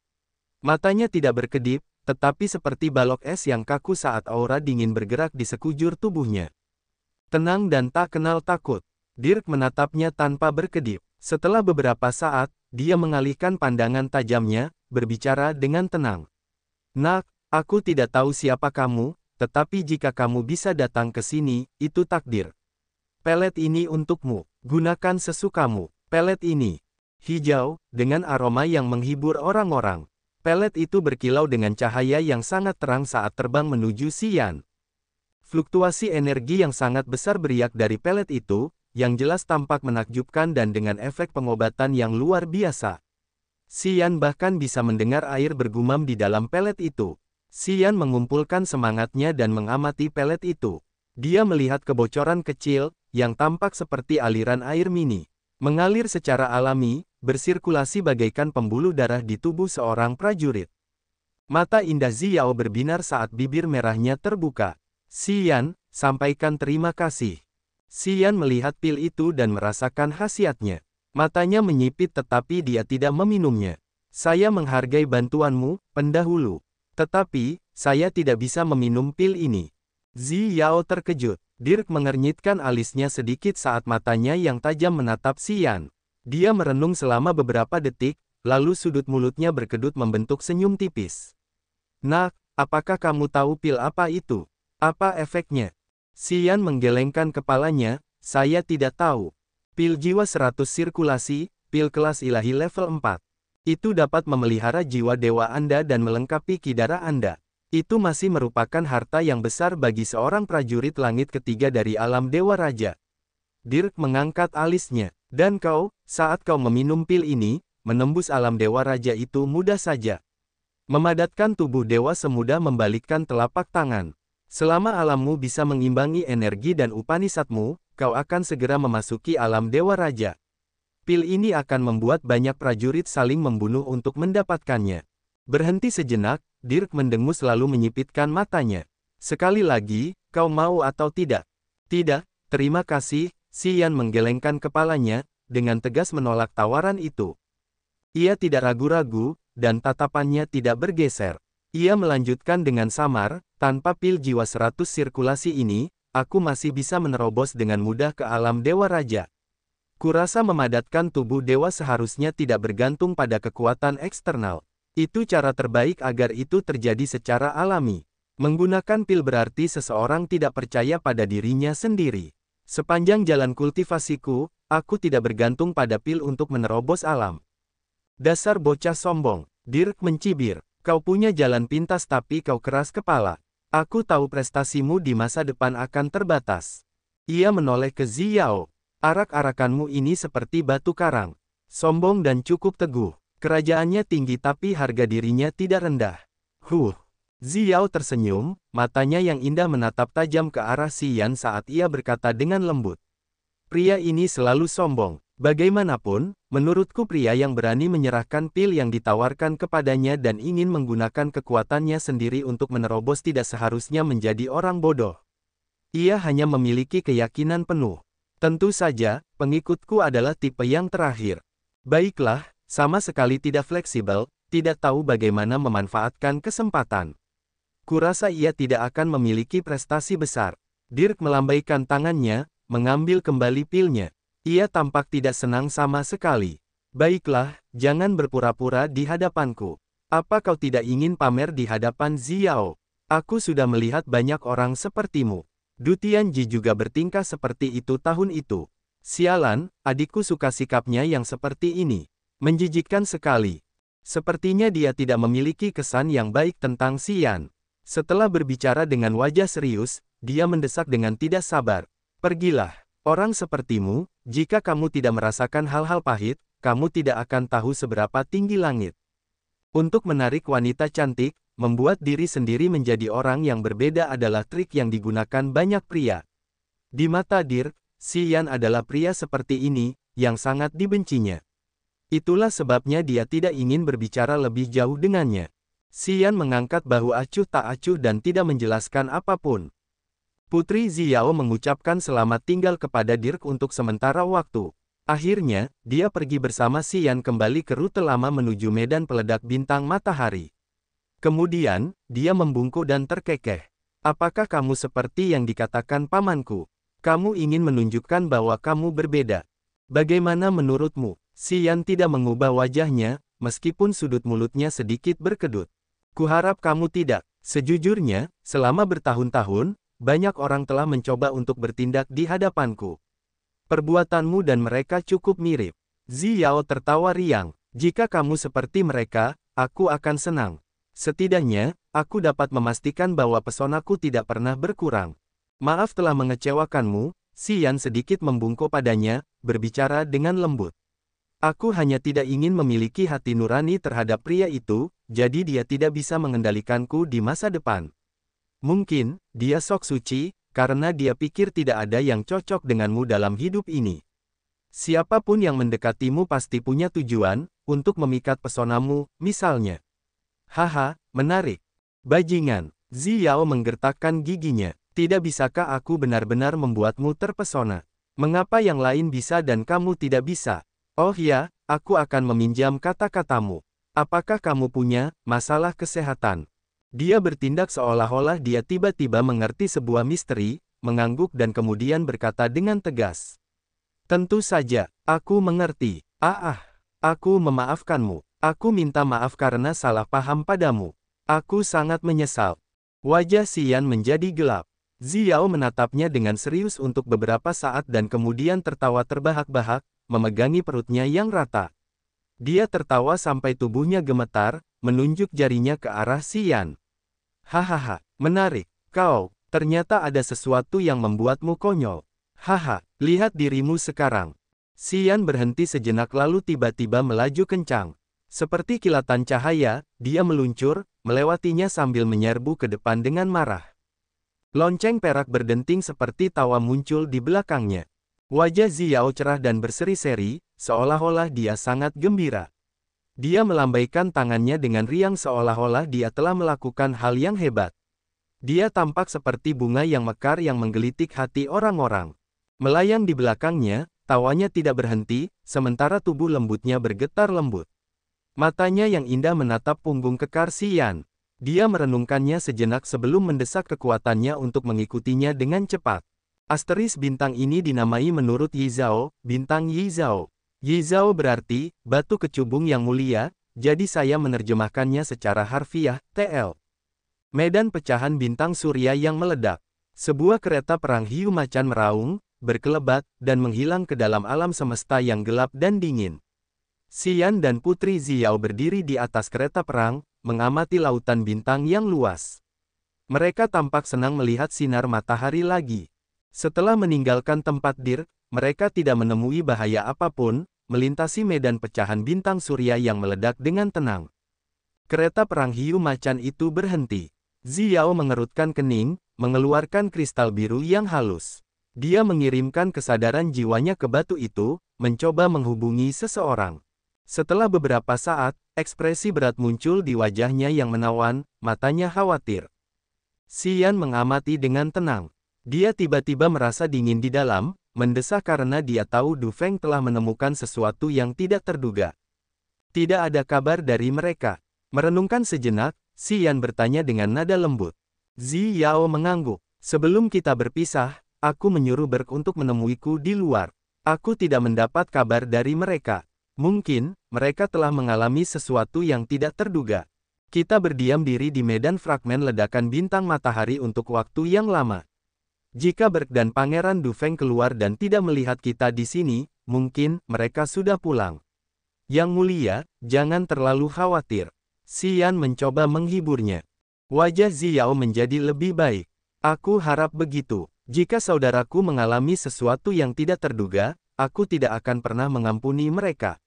Matanya tidak berkedip, tetapi seperti balok es yang kaku saat aura dingin bergerak di sekujur tubuhnya. Tenang dan tak kenal takut. Dirk menatapnya tanpa berkedip. Setelah beberapa saat, dia mengalihkan pandangan tajamnya, berbicara dengan tenang. Nak, aku tidak tahu siapa kamu, tetapi jika kamu bisa datang ke sini, itu takdir. Pelet ini untukmu. Gunakan sesukamu. Pelet ini hijau, dengan aroma yang menghibur orang-orang. Pelet itu berkilau dengan cahaya yang sangat terang saat terbang menuju Xian. Fluktuasi energi yang sangat besar beriak dari pelet itu, yang jelas tampak menakjubkan dan dengan efek pengobatan yang luar biasa. Xian bahkan bisa mendengar air bergumam di dalam pelet itu. Xian mengumpulkan semangatnya dan mengamati pelet itu. Dia melihat kebocoran kecil, yang tampak seperti aliran air mini. Mengalir secara alami, bersirkulasi bagaikan pembuluh darah di tubuh seorang prajurit. Mata indah Xiao berbinar saat bibir merahnya terbuka. Xian, sampaikan terima kasih. Xian melihat pil itu dan merasakan khasiatnya. Matanya menyipit tetapi dia tidak meminumnya. Saya menghargai bantuanmu, pendahulu. Tetapi, saya tidak bisa meminum pil ini. Xiao terkejut. Dirk mengernyitkan alisnya sedikit saat matanya yang tajam menatap Xian. Dia merenung selama beberapa detik, lalu sudut mulutnya berkedut membentuk senyum tipis. Nak, apakah kamu tahu pil apa itu? Apa efeknya? Xian menggelengkan kepalanya, saya tidak tahu. Pil jiwa 100 sirkulasi, pil kelas ilahi level 4. Itu dapat memelihara jiwa dewa Anda dan melengkapi kidara Anda. Itu masih merupakan harta yang besar bagi seorang prajurit langit ketiga dari alam Dewa Raja. Dirk mengangkat alisnya. Dan kau, saat kau meminum pil ini, menembus alam Dewa Raja itu mudah saja. Memadatkan tubuh dewa semudah membalikkan telapak tangan. Selama alammu bisa mengimbangi energi dan Upanishadmu, kau akan segera memasuki alam Dewa Raja. Pil ini akan membuat banyak prajurit saling membunuh untuk mendapatkannya. Berhenti sejenak, Dirk mendengus lalu menyipitkan matanya. Sekali lagi, kau mau atau tidak? Tidak, terima kasih, Xian menggelengkan kepalanya, dengan tegas menolak tawaran itu. Ia tidak ragu-ragu, dan tatapannya tidak bergeser. Ia melanjutkan dengan samar, tanpa pil jiwa 100 sirkulasi ini, aku masih bisa menerobos dengan mudah ke alam Dewa Raja. Kurasa memadatkan tubuh dewa seharusnya tidak bergantung pada kekuatan eksternal. Itu cara terbaik agar itu terjadi secara alami. Menggunakan pil berarti seseorang tidak percaya pada dirinya sendiri. Sepanjang jalan kultivasiku, aku tidak bergantung pada pil untuk menerobos alam. Dasar bocah sombong, Dirk mencibir. Kau punya jalan pintas tapi kau keras kepala. Aku tahu prestasimu di masa depan akan terbatas. Ia menoleh ke Xiao. Arak-arakanmu ini seperti batu karang. Sombong dan cukup teguh. Kerajaannya tinggi tapi harga dirinya tidak rendah. Xiao tersenyum, matanya yang indah menatap tajam ke arah Xian saat ia berkata dengan lembut. Pria ini selalu sombong. Bagaimanapun, menurutku pria yang berani menyerahkan pil yang ditawarkan kepadanya dan ingin menggunakan kekuatannya sendiri untuk menerobos tidak seharusnya menjadi orang bodoh. Ia hanya memiliki keyakinan penuh. Tentu saja, pengikutku adalah tipe yang terakhir. Baiklah, sama sekali tidak fleksibel, tidak tahu bagaimana memanfaatkan kesempatan. Kurasa ia tidak akan memiliki prestasi besar. Dirk melambaikan tangannya, mengambil kembali pilnya. Ia tampak tidak senang sama sekali. Baiklah, jangan berpura-pura di hadapanku. Apa kau tidak ingin pamer di hadapan Xiao? Aku sudah melihat banyak orang sepertimu. Du Tianji juga bertingkah seperti itu tahun itu. Sialan, adikku suka sikapnya yang seperti ini. Menjijikkan sekali. Sepertinya dia tidak memiliki kesan yang baik tentang Xian. Setelah berbicara dengan wajah serius, dia mendesak dengan tidak sabar. Pergilah. Orang sepertimu, jika kamu tidak merasakan hal-hal pahit, kamu tidak akan tahu seberapa tinggi langit. Untuk menarik wanita cantik, membuat diri sendiri menjadi orang yang berbeda adalah trik yang digunakan banyak pria. Di mata Dirk, Xian adalah pria seperti ini, yang sangat dibencinya. Itulah sebabnya dia tidak ingin berbicara lebih jauh dengannya. Xian mengangkat bahu acuh tak acuh dan tidak menjelaskan apapun. Putri Xiao mengucapkan selamat tinggal kepada Dirk untuk sementara waktu. Akhirnya, dia pergi bersama Xian kembali ke rute lama menuju medan peledak bintang matahari. Kemudian, dia membungkuk dan terkekeh. Apakah kamu seperti yang dikatakan pamanku? Kamu ingin menunjukkan bahwa kamu berbeda. Bagaimana menurutmu? Xian tidak mengubah wajahnya, meskipun sudut mulutnya sedikit berkedut. Kuharap kamu tidak. Sejujurnya, selama bertahun-tahun, banyak orang telah mencoba untuk bertindak di hadapanku. Perbuatanmu dan mereka cukup mirip. Xiao tertawa riang. Jika kamu seperti mereka, aku akan senang. Setidaknya, aku dapat memastikan bahwa pesonaku tidak pernah berkurang. Maaf telah mengecewakanmu, Xian sedikit membungkuk padanya, berbicara dengan lembut. Aku hanya tidak ingin memiliki hati nurani terhadap pria itu, jadi dia tidak bisa mengendalikanku di masa depan. Mungkin, dia sok suci, karena dia pikir tidak ada yang cocok denganmu dalam hidup ini. Siapapun yang mendekatimu pasti punya tujuan, untuk memikat pesonamu, misalnya. Haha, menarik. Bajingan, Xiao menggertakkan giginya. Tidak bisakah aku benar-benar membuatmu terpesona? Mengapa yang lain bisa dan kamu tidak bisa? Oh ya, aku akan meminjam kata-katamu. Apakah kamu punya masalah kesehatan? Dia bertindak seolah-olah dia tiba-tiba mengerti sebuah misteri, mengangguk dan kemudian berkata dengan tegas. Tentu saja, aku mengerti. Aku memaafkanmu. Aku minta maaf karena salah paham padamu. Aku sangat menyesal. Wajah Xian menjadi gelap. Xiao menatapnya dengan serius untuk beberapa saat dan kemudian tertawa terbahak-bahak, memegangi perutnya yang rata. Dia tertawa sampai tubuhnya gemetar, menunjuk jarinya ke arah Xian. Hahaha, menarik. Kau, ternyata ada sesuatu yang membuatmu konyol. Haha, lihat dirimu sekarang. Xian berhenti sejenak lalu tiba-tiba melaju kencang. Seperti kilatan cahaya, dia meluncur, melewatinya sambil menyerbu ke depan dengan marah. Lonceng perak berdenting seperti tawa muncul di belakangnya. Wajah Xiao cerah dan berseri-seri, seolah-olah dia sangat gembira. Dia melambaikan tangannya dengan riang seolah-olah dia telah melakukan hal yang hebat. Dia tampak seperti bunga yang mekar yang menggelitik hati orang-orang. Melayang di belakangnya, tawanya tidak berhenti, sementara tubuh lembutnya bergetar lembut. Matanya yang indah menatap punggung kekar Xian. Dia merenungkannya sejenak sebelum mendesak kekuatannya untuk mengikutinya dengan cepat. Asteris bintang ini dinamai menurut Yizhao, bintang Yizhao. Yizhao berarti, batu kecubung yang mulia, jadi saya menerjemahkannya secara harfiah, TL. Medan pecahan bintang surya yang meledak. Sebuah kereta perang hiu macan meraung, berkelebat, dan menghilang ke dalam alam semesta yang gelap dan dingin. Xian dan Putri Xiao berdiri di atas kereta perang, mengamati lautan bintang yang luas. Mereka tampak senang melihat sinar matahari lagi. Setelah meninggalkan tempat Dir, mereka tidak menemui bahaya apapun, melintasi medan pecahan bintang surya yang meledak dengan tenang. Kereta perang hiu macan itu berhenti. Xiao mengerutkan kening, mengeluarkan kristal biru yang halus. Dia mengirimkan kesadaran jiwanya ke batu itu, mencoba menghubungi seseorang. Setelah beberapa saat, ekspresi berat muncul di wajahnya yang menawan, matanya khawatir. Xian mengamati dengan tenang. Dia tiba-tiba merasa dingin di dalam, mendesah karena dia tahu Du Feng telah menemukan sesuatu yang tidak terduga. Tidak ada kabar dari mereka. Merenungkan sejenak, Xian bertanya dengan nada lembut. Xiao mengangguk. Sebelum kita berpisah, aku menyuruh Berg untuk menemuiku di luar. Aku tidak mendapat kabar dari mereka. Mungkin, mereka telah mengalami sesuatu yang tidak terduga. Kita berdiam diri di medan fragmen ledakan bintang matahari untuk waktu yang lama. Jika Berg dan Pangeran Du Feng keluar dan tidak melihat kita di sini, mungkin mereka sudah pulang. Yang mulia, jangan terlalu khawatir. Xian mencoba menghiburnya. Wajah Xiao menjadi lebih baik. Aku harap begitu. Jika saudaraku mengalami sesuatu yang tidak terduga, aku tidak akan pernah mengampuni mereka.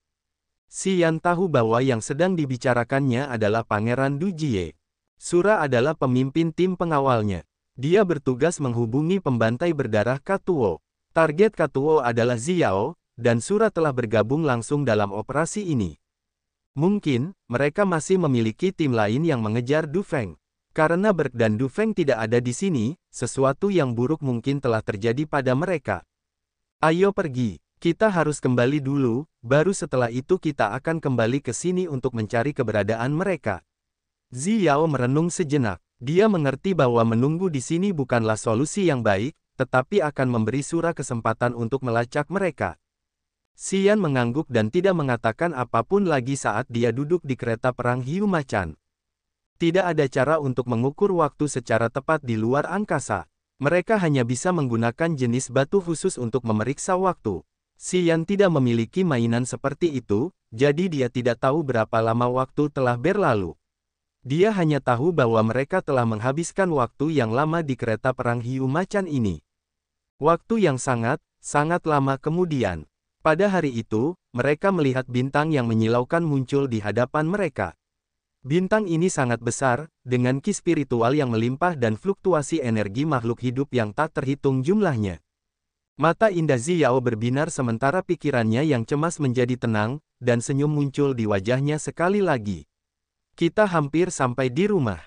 Xian tahu bahwa yang sedang dibicarakannya adalah Pangeran Du Jie. Sura adalah pemimpin tim pengawalnya. Dia bertugas menghubungi pembantai berdarah Katuo. Target Katuo adalah Xiao, dan Sura telah bergabung langsung dalam operasi ini. Mungkin, mereka masih memiliki tim lain yang mengejar Du Feng. Karena Berg dan Du Feng tidak ada di sini, sesuatu yang buruk mungkin telah terjadi pada mereka. Ayo pergi. Kita harus kembali dulu, baru setelah itu kita akan kembali ke sini untuk mencari keberadaan mereka. Xiao merenung sejenak. Dia mengerti bahwa menunggu di sini bukanlah solusi yang baik, tetapi akan memberi Sura kesempatan untuk melacak mereka. Xian mengangguk dan tidak mengatakan apapun lagi saat dia duduk di kereta perang hiu macan. Tidak ada cara untuk mengukur waktu secara tepat di luar angkasa. Mereka hanya bisa menggunakan jenis batu khusus untuk memeriksa waktu. Xian tidak memiliki mainan seperti itu, jadi dia tidak tahu berapa lama waktu telah berlalu. Dia hanya tahu bahwa mereka telah menghabiskan waktu yang lama di kereta perang hiu macan ini. Waktu yang sangat lama kemudian. Pada hari itu, mereka melihat bintang yang menyilaukan muncul di hadapan mereka. Bintang ini sangat besar, dengan ki spiritual yang melimpah dan fluktuasi energi makhluk hidup yang tak terhitung jumlahnya. Mata indah Xiao berbinar sementara pikirannya yang cemas menjadi tenang, dan senyum muncul di wajahnya sekali lagi. Kita hampir sampai di rumah.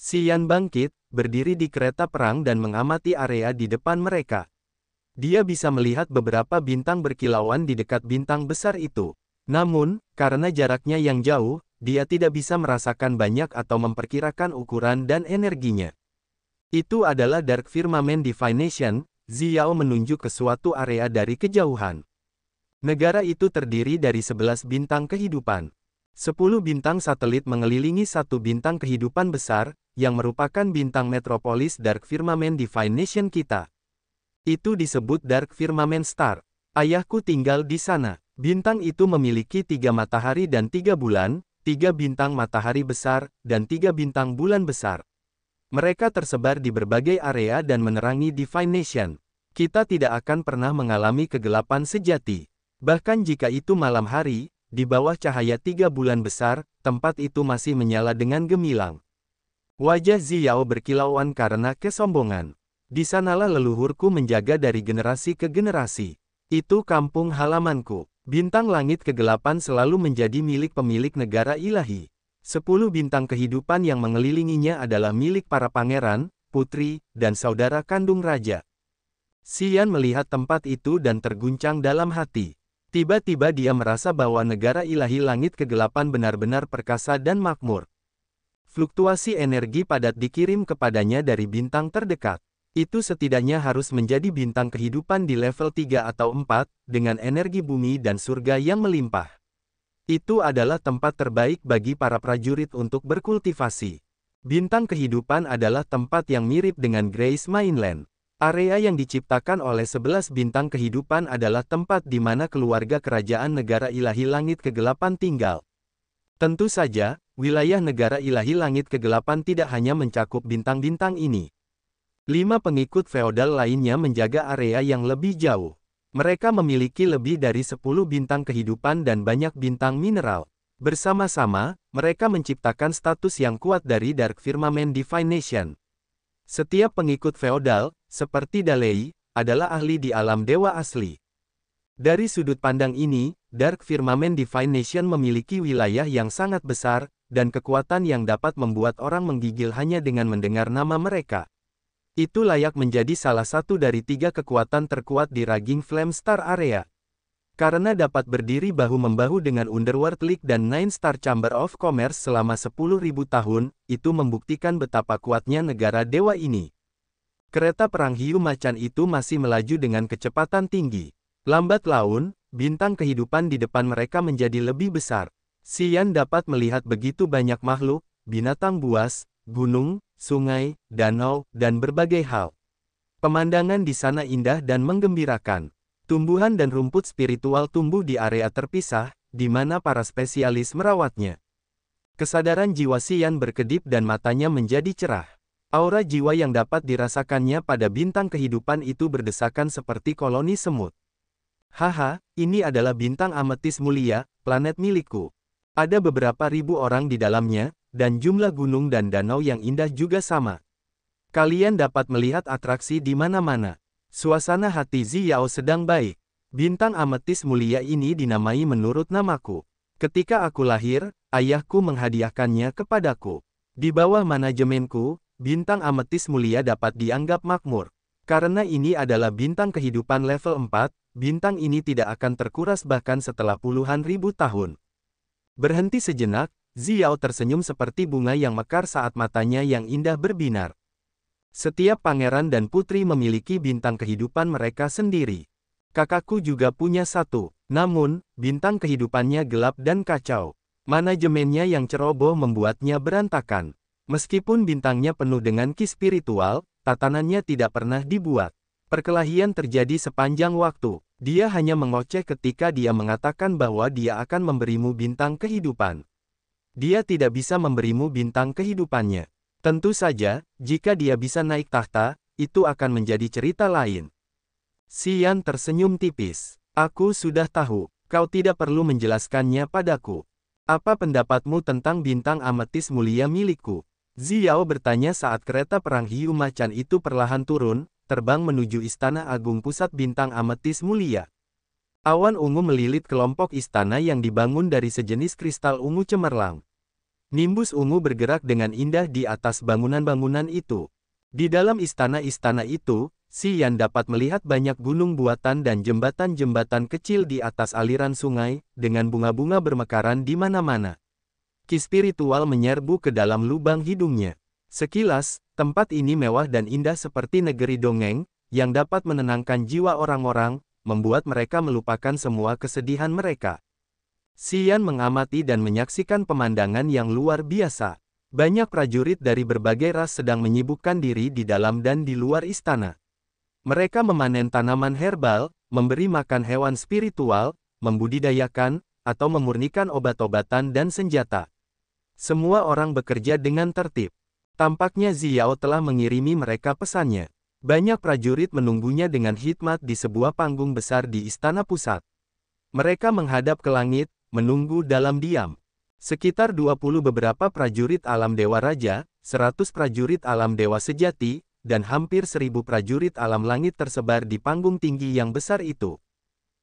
Xian bangkit, berdiri di kereta perang dan mengamati area di depan mereka. Dia bisa melihat beberapa bintang berkilauan di dekat bintang besar itu. Namun, karena jaraknya yang jauh, dia tidak bisa merasakan banyak atau memperkirakan ukuran dan energinya. Itu adalah Dark Firmament Divination. Xiao menunjuk ke suatu area dari kejauhan. Negara itu terdiri dari 11 bintang kehidupan. 10 bintang satelit mengelilingi satu bintang kehidupan besar, yang merupakan bintang metropolis Dark Firmament Divination kita. Itu disebut Dark Firmament Star. Ayahku tinggal di sana. Bintang itu memiliki 3 matahari dan 3 bulan, 3 bintang matahari besar, dan 3 bintang bulan besar. Mereka tersebar di berbagai area dan menerangi Divination. Kita tidak akan pernah mengalami kegelapan sejati. Bahkan jika itu malam hari, di bawah cahaya 3 bulan besar, tempat itu masih menyala dengan gemilang. Wajah Ziyao berkilauan karena kesombongan. Di sanalah leluhurku menjaga dari generasi ke generasi. Itu kampung halamanku. Bintang langit kegelapan selalu menjadi milik pemilik negara ilahi. 10 bintang kehidupan yang mengelilinginya adalah milik para pangeran, putri, dan saudara kandung raja. Xian melihat tempat itu dan terguncang dalam hati. Tiba-tiba dia merasa bahwa negara ilahi langit kegelapan benar-benar perkasa dan makmur. Fluktuasi energi padat dikirim kepadanya dari bintang terdekat. Itu setidaknya harus menjadi bintang kehidupan di level 3 atau 4, dengan energi bumi dan surga yang melimpah. Itu adalah tempat terbaik bagi para prajurit untuk berkultivasi. Bintang kehidupan adalah tempat yang mirip dengan Grace Mainland. Area yang diciptakan oleh 11 bintang kehidupan adalah tempat di mana keluarga kerajaan negara ilahi langit kegelapan tinggal. Tentu saja, wilayah negara ilahi langit kegelapan tidak hanya mencakup bintang-bintang ini. 5 pengikut feodal lainnya menjaga area yang lebih jauh. Mereka memiliki lebih dari 10 bintang kehidupan dan banyak bintang mineral. Bersama-sama, mereka menciptakan status yang kuat dari Dark Firmament Divine Nation. Setiap pengikut feodal, seperti Dalei, adalah ahli di alam dewa asli. Dari sudut pandang ini, Dark Firmament Divine Nation memiliki wilayah yang sangat besar, dan kekuatan yang dapat membuat orang menggigil hanya dengan mendengar nama mereka. Itu layak menjadi salah satu dari 3 kekuatan terkuat di Raging Flame Star Area. Karena dapat berdiri bahu-membahu dengan Underworld League dan Nine Star Chamber of Commerce selama 10.000 tahun, itu membuktikan betapa kuatnya negara dewa ini. Kereta perang hiu macan itu masih melaju dengan kecepatan tinggi. Lambat laun, bintang kehidupan di depan mereka menjadi lebih besar. Xian dapat melihat begitu banyak makhluk, binatang buas, gunung, sungai, danau, dan berbagai hal. Pemandangan di sana indah dan menggembirakan. Tumbuhan dan rumput spiritual tumbuh di area terpisah, di mana para spesialis merawatnya. Kesadaran jiwa Xian berkedip dan matanya menjadi cerah. Aura jiwa yang dapat dirasakannya pada bintang kehidupan itu berdesakan seperti koloni semut. Haha, ini adalah bintang ametis mulia, planet milikku. Ada beberapa ribu orang di dalamnya, dan jumlah gunung dan danau yang indah juga sama. Kalian dapat melihat atraksi di mana-mana. Suasana hati Ziyao sedang baik. Bintang ametis mulia ini dinamai menurut namaku. Ketika aku lahir, ayahku menghadiahkannya kepadaku. Di bawah manajemenku, bintang ametis mulia dapat dianggap makmur. Karena ini adalah bintang kehidupan level 4, bintang ini tidak akan terkuras bahkan setelah puluhan ribu tahun. Berhenti sejenak, Ziyao tersenyum seperti bunga yang mekar saat matanya yang indah berbinar. Setiap pangeran dan putri memiliki bintang kehidupan mereka sendiri. Kakakku juga punya satu, namun, bintang kehidupannya gelap dan kacau. Manajemennya yang ceroboh membuatnya berantakan. Meskipun bintangnya penuh dengan ki spiritual, tatanannya tidak pernah dibuat. Perkelahian terjadi sepanjang waktu. Dia hanya mengoceh ketika dia mengatakan bahwa dia akan memberimu bintang kehidupan. Dia tidak bisa memberimu bintang kehidupannya. Tentu saja, jika dia bisa naik tahta, itu akan menjadi cerita lain. Xian tersenyum tipis. Aku sudah tahu, kau tidak perlu menjelaskannya padaku. Apa pendapatmu tentang bintang ametis mulia milikku? Ziyao bertanya saat kereta perang hiu macan itu perlahan turun, terbang menuju istana agung pusat bintang ametis mulia. Awan ungu melilit kelompok istana yang dibangun dari sejenis kristal ungu cemerlang. Nimbus ungu bergerak dengan indah di atas bangunan-bangunan itu. Di dalam istana-istana itu, Xian dapat melihat banyak gunung buatan dan jembatan-jembatan kecil di atas aliran sungai, dengan bunga-bunga bermekaran di mana-mana. Ki spiritual menyerbu ke dalam lubang hidungnya. Sekilas, tempat ini mewah dan indah seperti negeri dongeng, yang dapat menenangkan jiwa orang-orang, membuat mereka melupakan semua kesedihan mereka. Xian mengamati dan menyaksikan pemandangan yang luar biasa. Banyak prajurit dari berbagai ras sedang menyibukkan diri di dalam dan di luar istana. Mereka memanen tanaman herbal, memberi makan hewan spiritual, membudidayakan, atau memurnikan obat-obatan dan senjata. Semua orang bekerja dengan tertib. Tampaknya Ziyao telah mengirimi mereka pesannya. Banyak prajurit menunggunya dengan hikmat di sebuah panggung besar di istana pusat. Mereka menghadap ke langit, menunggu dalam diam. Sekitar 20 beberapa prajurit alam Dewa Raja, 100 prajurit alam Dewa Sejati, dan hampir 1000 prajurit alam langit tersebar di panggung tinggi yang besar itu.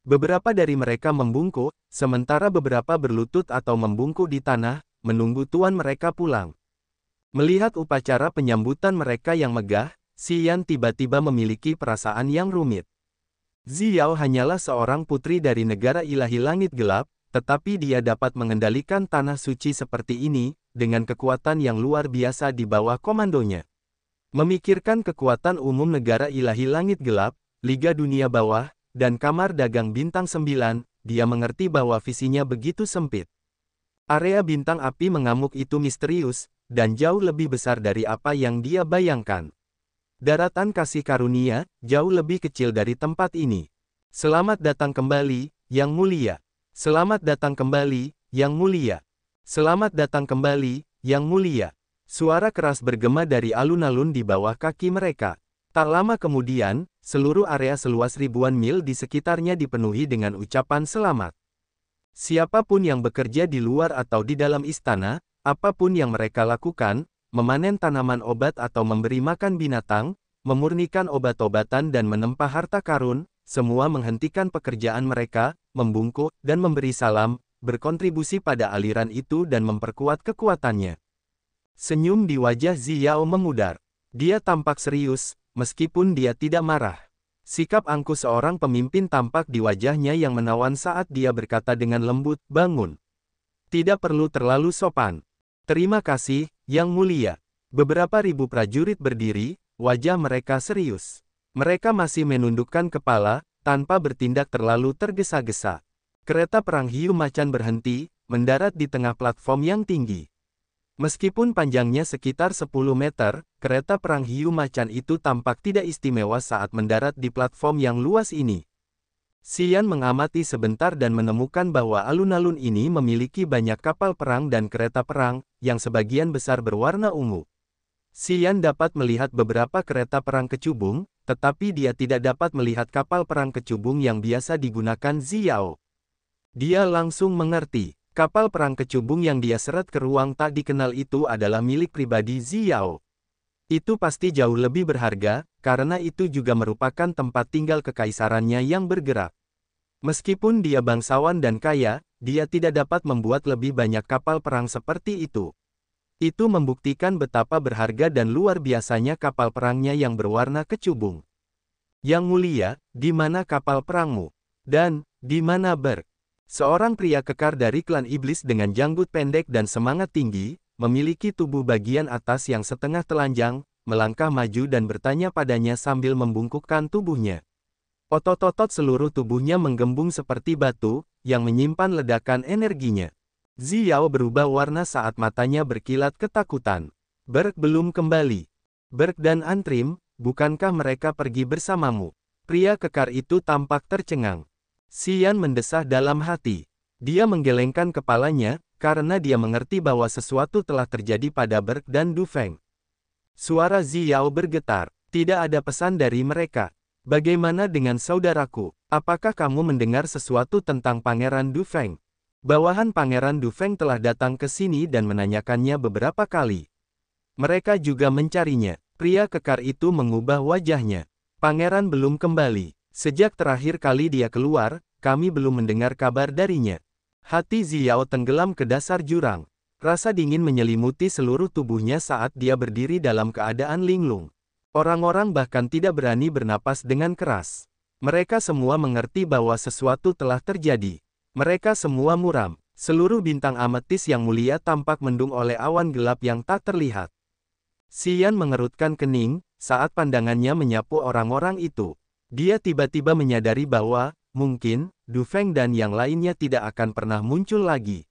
Beberapa dari mereka membungkuk, sementara beberapa berlutut atau membungkuk di tanah, menunggu tuan mereka pulang. Melihat upacara penyambutan mereka yang megah, Xian tiba-tiba memiliki perasaan yang rumit. Xiao hanyalah seorang putri dari negara ilahi langit gelap, tetapi dia dapat mengendalikan tanah suci seperti ini, dengan kekuatan yang luar biasa di bawah komandonya. Memikirkan kekuatan umum negara ilahi langit gelap, Liga Dunia Bawah, dan Kamar Dagang Bintang 9, dia mengerti bahwa visinya begitu sempit. Area bintang api mengamuk itu misterius, dan jauh lebih besar dari apa yang dia bayangkan. Daratan kasih karunia, jauh lebih kecil dari tempat ini. Selamat datang kembali, Yang Mulia. Selamat datang kembali, Yang Mulia. Selamat datang kembali, Yang Mulia. Suara keras bergema dari alun-alun di bawah kaki mereka. Tak lama kemudian, seluruh area seluas ribuan mil di sekitarnya dipenuhi dengan ucapan selamat. Siapapun yang bekerja di luar atau di dalam istana, apapun yang mereka lakukan, memanen tanaman obat atau memberi makan binatang, memurnikan obat-obatan dan menempah harta karun, semua menghentikan pekerjaan mereka, membungkuk, dan memberi salam, berkontribusi pada aliran itu dan memperkuat kekuatannya. Senyum di wajah Xiao memudar. Dia tampak serius, meskipun dia tidak marah. Sikap angkuh seorang pemimpin tampak di wajahnya yang menawan saat dia berkata dengan lembut, "Bangun. Tidak perlu terlalu sopan." "Terima kasih, Yang Mulia." Beberapa ribu prajurit berdiri, wajah mereka serius. Mereka masih menundukkan kepala, tanpa bertindak terlalu tergesa-gesa. Kereta perang hiu macan berhenti, mendarat di tengah platform yang tinggi. Meskipun panjangnya sekitar 10 meter, kereta perang hiu macan itu tampak tidak istimewa saat mendarat di platform yang luas ini. Xian mengamati sebentar dan menemukan bahwa alun-alun ini memiliki banyak kapal perang dan kereta perang, yang sebagian besar berwarna ungu. Xian dapat melihat beberapa kereta perang kecubung, tetapi dia tidak dapat melihat kapal perang kecubung yang biasa digunakan Xiao. Dia langsung mengerti. Kapal perang kecubung yang dia seret ke ruang tak dikenal itu adalah milik pribadi Xiao. Itu pasti jauh lebih berharga, karena itu juga merupakan tempat tinggal kekaisarannya yang bergerak. Meskipun dia bangsawan dan kaya, dia tidak dapat membuat lebih banyak kapal perang seperti itu. Itu membuktikan betapa berharga dan luar biasanya kapal perangnya yang berwarna kecubung. "Yang Mulia, di mana kapal perangmu? Dan, di mana Berg?" Seorang pria kekar dari klan iblis dengan janggut pendek dan semangat tinggi, memiliki tubuh bagian atas yang setengah telanjang, melangkah maju dan bertanya padanya sambil membungkukkan tubuhnya. Otot-otot seluruh tubuhnya menggembung seperti batu, yang menyimpan ledakan energinya. Xiao berubah warna saat matanya berkilat ketakutan. "Berg belum kembali. Berg dan Antrim, bukankah mereka pergi bersamamu?" Pria kekar itu tampak tercengang. Xian mendesah dalam hati. Dia menggelengkan kepalanya, karena dia mengerti bahwa sesuatu telah terjadi pada Berg dan Du Feng. Suara Xiao bergetar. "Tidak ada pesan dari mereka. Bagaimana dengan saudaraku? Apakah kamu mendengar sesuatu tentang Pangeran Du Feng?" Bawahan Pangeran Du Feng telah datang ke sini dan menanyakannya beberapa kali. Mereka juga mencarinya. Pria kekar itu mengubah wajahnya. "Pangeran belum kembali. Sejak terakhir kali dia keluar, kami belum mendengar kabar darinya." Hati Xiao tenggelam ke dasar jurang. Rasa dingin menyelimuti seluruh tubuhnya saat dia berdiri dalam keadaan linglung. Orang-orang bahkan tidak berani bernapas dengan keras. Mereka semua mengerti bahwa sesuatu telah terjadi. Mereka semua muram. Seluruh bintang ametis yang mulia tampak mendung oleh awan gelap yang tak terlihat. Xian mengerutkan kening, saat pandangannya menyapu orang-orang itu. Dia tiba-tiba menyadari bahwa, mungkin, Du Feng dan yang lainnya tidak akan pernah muncul lagi.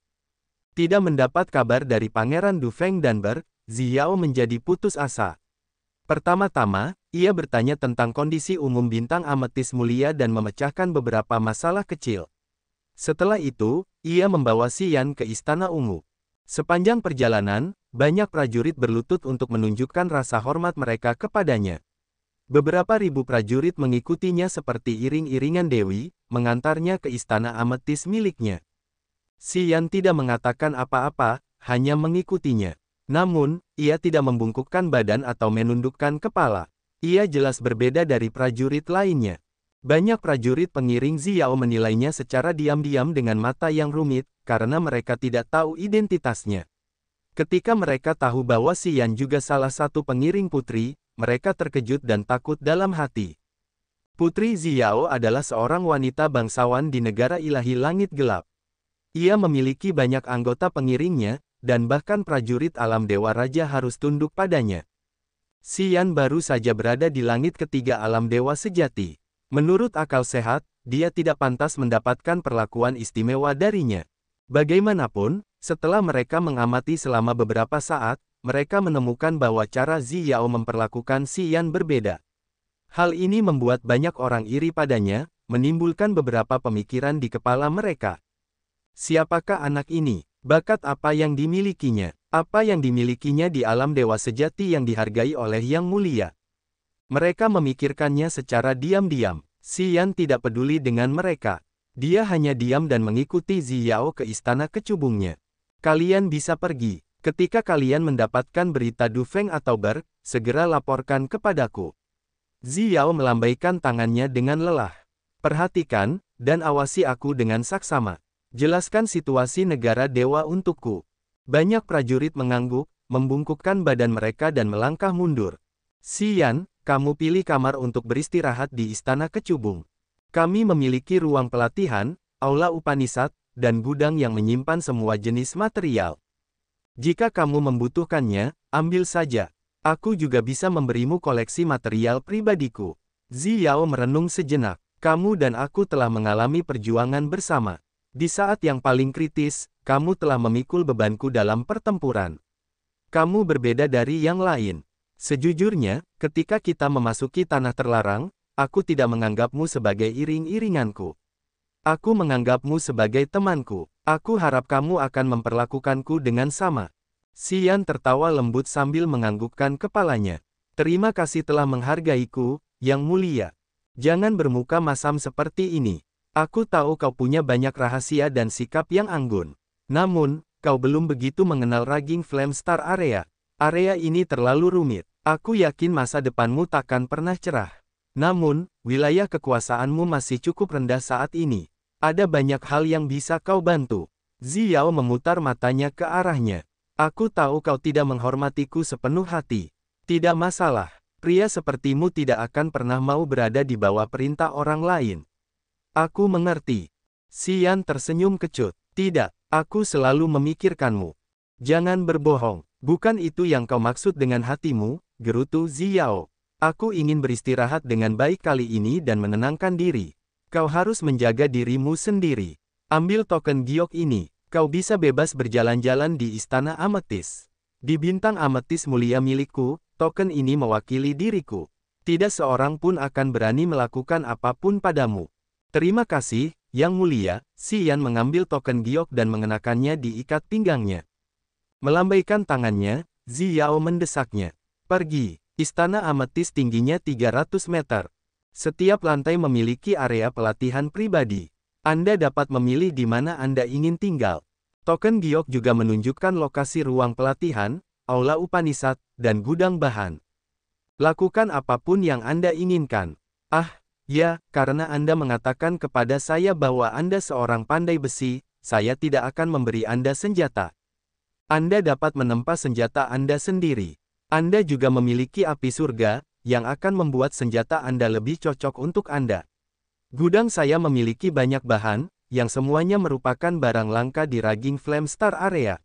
Tidak mendapat kabar dari Pangeran Du Feng dan Berg, Xiao menjadi putus asa. Pertama-tama, ia bertanya tentang kondisi umum bintang ametis mulia dan memecahkan beberapa masalah kecil. Setelah itu, ia membawa Xian ke Istana Ungu. Sepanjang perjalanan, banyak prajurit berlutut untuk menunjukkan rasa hormat mereka kepadanya. Beberapa ribu prajurit mengikutinya seperti iring-iringan dewi, mengantarnya ke istana ametis miliknya. Xian tidak mengatakan apa-apa, hanya mengikutinya. Namun, ia tidak membungkukkan badan atau menundukkan kepala. Ia jelas berbeda dari prajurit lainnya. Banyak prajurit pengiring Xiao menilainya secara diam-diam dengan mata yang rumit, karena mereka tidak tahu identitasnya. Ketika mereka tahu bahwa Xian juga salah satu pengiring putri, mereka terkejut dan takut dalam hati. Putri Xiao adalah seorang wanita bangsawan di negara ilahi langit gelap. Ia memiliki banyak anggota pengiringnya, dan bahkan prajurit alam Dewa Raja harus tunduk padanya. Xian baru saja berada di langit ketiga alam Dewa sejati. Menurut akal sehat, dia tidak pantas mendapatkan perlakuan istimewa darinya. Bagaimanapun, setelah mereka mengamati selama beberapa saat, mereka menemukan bahwa cara Xiao memperlakukan Xian berbeda. Hal ini membuat banyak orang iri padanya, menimbulkan beberapa pemikiran di kepala mereka. Siapakah anak ini? Bakat apa yang dimilikinya? Apa yang dimilikinya di alam dewa sejati yang dihargai oleh Yang Mulia? Mereka memikirkannya secara diam-diam. Xian tidak peduli dengan mereka. Dia hanya diam dan mengikuti Xiao ke istana kecubungnya. Kalian bisa pergi. Ketika kalian mendapatkan berita Du Feng atau Ber, segera laporkan kepadaku. Xiao melambaikan tangannya dengan lelah. Perhatikan, dan awasi aku dengan saksama. Jelaskan situasi negara dewa untukku. Banyak prajurit mengangguk, membungkukkan badan mereka dan melangkah mundur. Xian, kamu pilih kamar untuk beristirahat di istana kecubung. Kami memiliki ruang pelatihan, aula Upanishad, dan gudang yang menyimpan semua jenis material. Jika kamu membutuhkannya, ambil saja. Aku juga bisa memberimu koleksi material pribadiku. Xiao merenung sejenak. Kamu dan aku telah mengalami perjuangan bersama. Di saat yang paling kritis, kamu telah memikul bebanku dalam pertempuran. Kamu berbeda dari yang lain. Sejujurnya, ketika kita memasuki tanah terlarang, aku tidak menganggapmu sebagai iring-iringanku. Aku menganggapmu sebagai temanku. Aku harap kamu akan memperlakukanku dengan sama. Xian tertawa lembut sambil menganggukkan kepalanya. Terima kasih telah menghargaiku, Yang Mulia. Jangan bermuka masam seperti ini. Aku tahu kau punya banyak rahasia dan sikap yang anggun. Namun, kau belum begitu mengenal Raging Flame Star Area. Area ini terlalu rumit. Aku yakin masa depanmu takkan pernah cerah. Namun, wilayah kekuasaanmu masih cukup rendah saat ini. Ada banyak hal yang bisa kau bantu. Xiao memutar matanya ke arahnya. Aku tahu kau tidak menghormatiku sepenuh hati. Tidak masalah. Pria sepertimu tidak akan pernah mau berada di bawah perintah orang lain. Aku mengerti. Xian tersenyum kecut. Tidak, aku selalu memikirkanmu. Jangan berbohong. Bukan itu yang kau maksud dengan hatimu, gerutu Xiao. Aku ingin beristirahat dengan baik kali ini dan menenangkan diri. Kau harus menjaga dirimu sendiri. Ambil token giok ini. Kau bisa bebas berjalan-jalan di Istana Ametis. Di bintang ametis mulia milikku, token ini mewakili diriku. Tidak seorang pun akan berani melakukan apapun padamu. Terima kasih, Yang Mulia. Xian mengambil token giok dan mengenakannya di ikat pinggangnya. Melambaikan tangannya, Xiao mendesaknya. Pergi. Istana Ametis tingginya 300 meter. Setiap lantai memiliki area pelatihan pribadi. Anda dapat memilih di mana Anda ingin tinggal. Token giok juga menunjukkan lokasi ruang pelatihan, aula Upanishad, dan gudang bahan. Lakukan apapun yang Anda inginkan. Ya, karena Anda mengatakan kepada saya bahwa Anda seorang pandai besi, saya tidak akan memberi Anda senjata. Anda dapat menempa senjata Anda sendiri. Anda juga memiliki api surga, yang akan membuat senjata Anda lebih cocok untuk Anda. Gudang saya memiliki banyak bahan, yang semuanya merupakan barang langka di Raging Flame Star Area.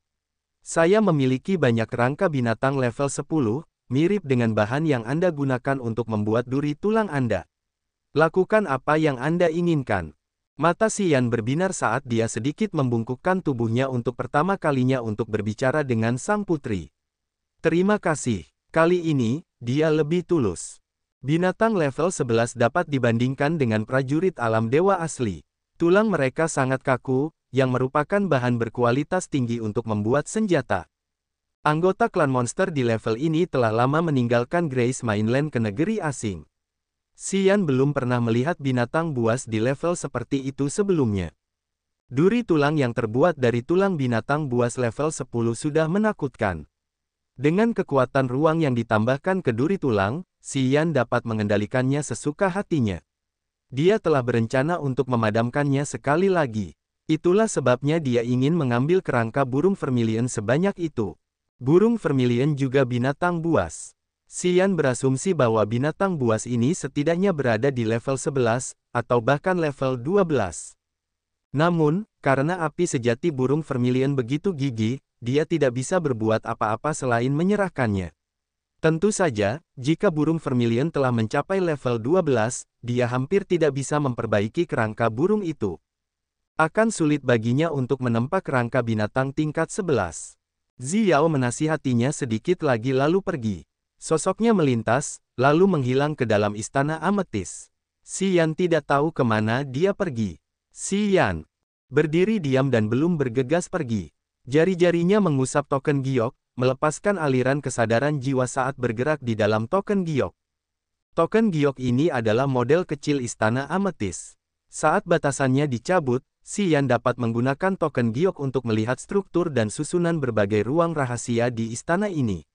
Saya memiliki banyak rangka binatang level 10, mirip dengan bahan yang Anda gunakan untuk membuat duri tulang Anda. Lakukan apa yang Anda inginkan. Mata Xian berbinar saat dia sedikit membungkukkan tubuhnya untuk pertama kalinya untuk berbicara dengan sang putri. Terima kasih. Kali ini, dia lebih tulus. Binatang level 11 dapat dibandingkan dengan prajurit alam dewa asli. Tulang mereka sangat kaku, yang merupakan bahan berkualitas tinggi untuk membuat senjata. Anggota klan monster di level ini telah lama meninggalkan Grace Mainland ke negeri asing. Xian belum pernah melihat binatang buas di level seperti itu sebelumnya. Duri tulang yang terbuat dari tulang binatang buas level 10 sudah menakutkan. Dengan kekuatan ruang yang ditambahkan ke duri tulang, Xian dapat mengendalikannya sesuka hatinya. Dia telah berencana untuk memadamkannya sekali lagi. Itulah sebabnya dia ingin mengambil kerangka burung vermilion sebanyak itu. Burung vermilion juga binatang buas. Xian berasumsi bahwa binatang buas ini setidaknya berada di level 11, atau bahkan level 12. Namun, karena api sejati burung vermilion begitu gigih, dia tidak bisa berbuat apa-apa selain menyerahkannya. Tentu saja, jika burung vermilion telah mencapai level 12, dia hampir tidak bisa memperbaiki kerangka burung itu. Akan sulit baginya untuk menempa kerangka binatang tingkat 11. Xiao menasihatinya sedikit lagi lalu pergi. Sosoknya melintas, lalu menghilang ke dalam istana ametis. Xian tidak tahu kemana dia pergi. Xian berdiri diam dan belum bergegas pergi. Jari-jarinya mengusap token giok, melepaskan aliran kesadaran jiwa saat bergerak di dalam token giok. Token giok ini adalah model kecil istana ametis. Saat batasannya dicabut, Xian dapat menggunakan token giok untuk melihat struktur dan susunan berbagai ruang rahasia di istana ini.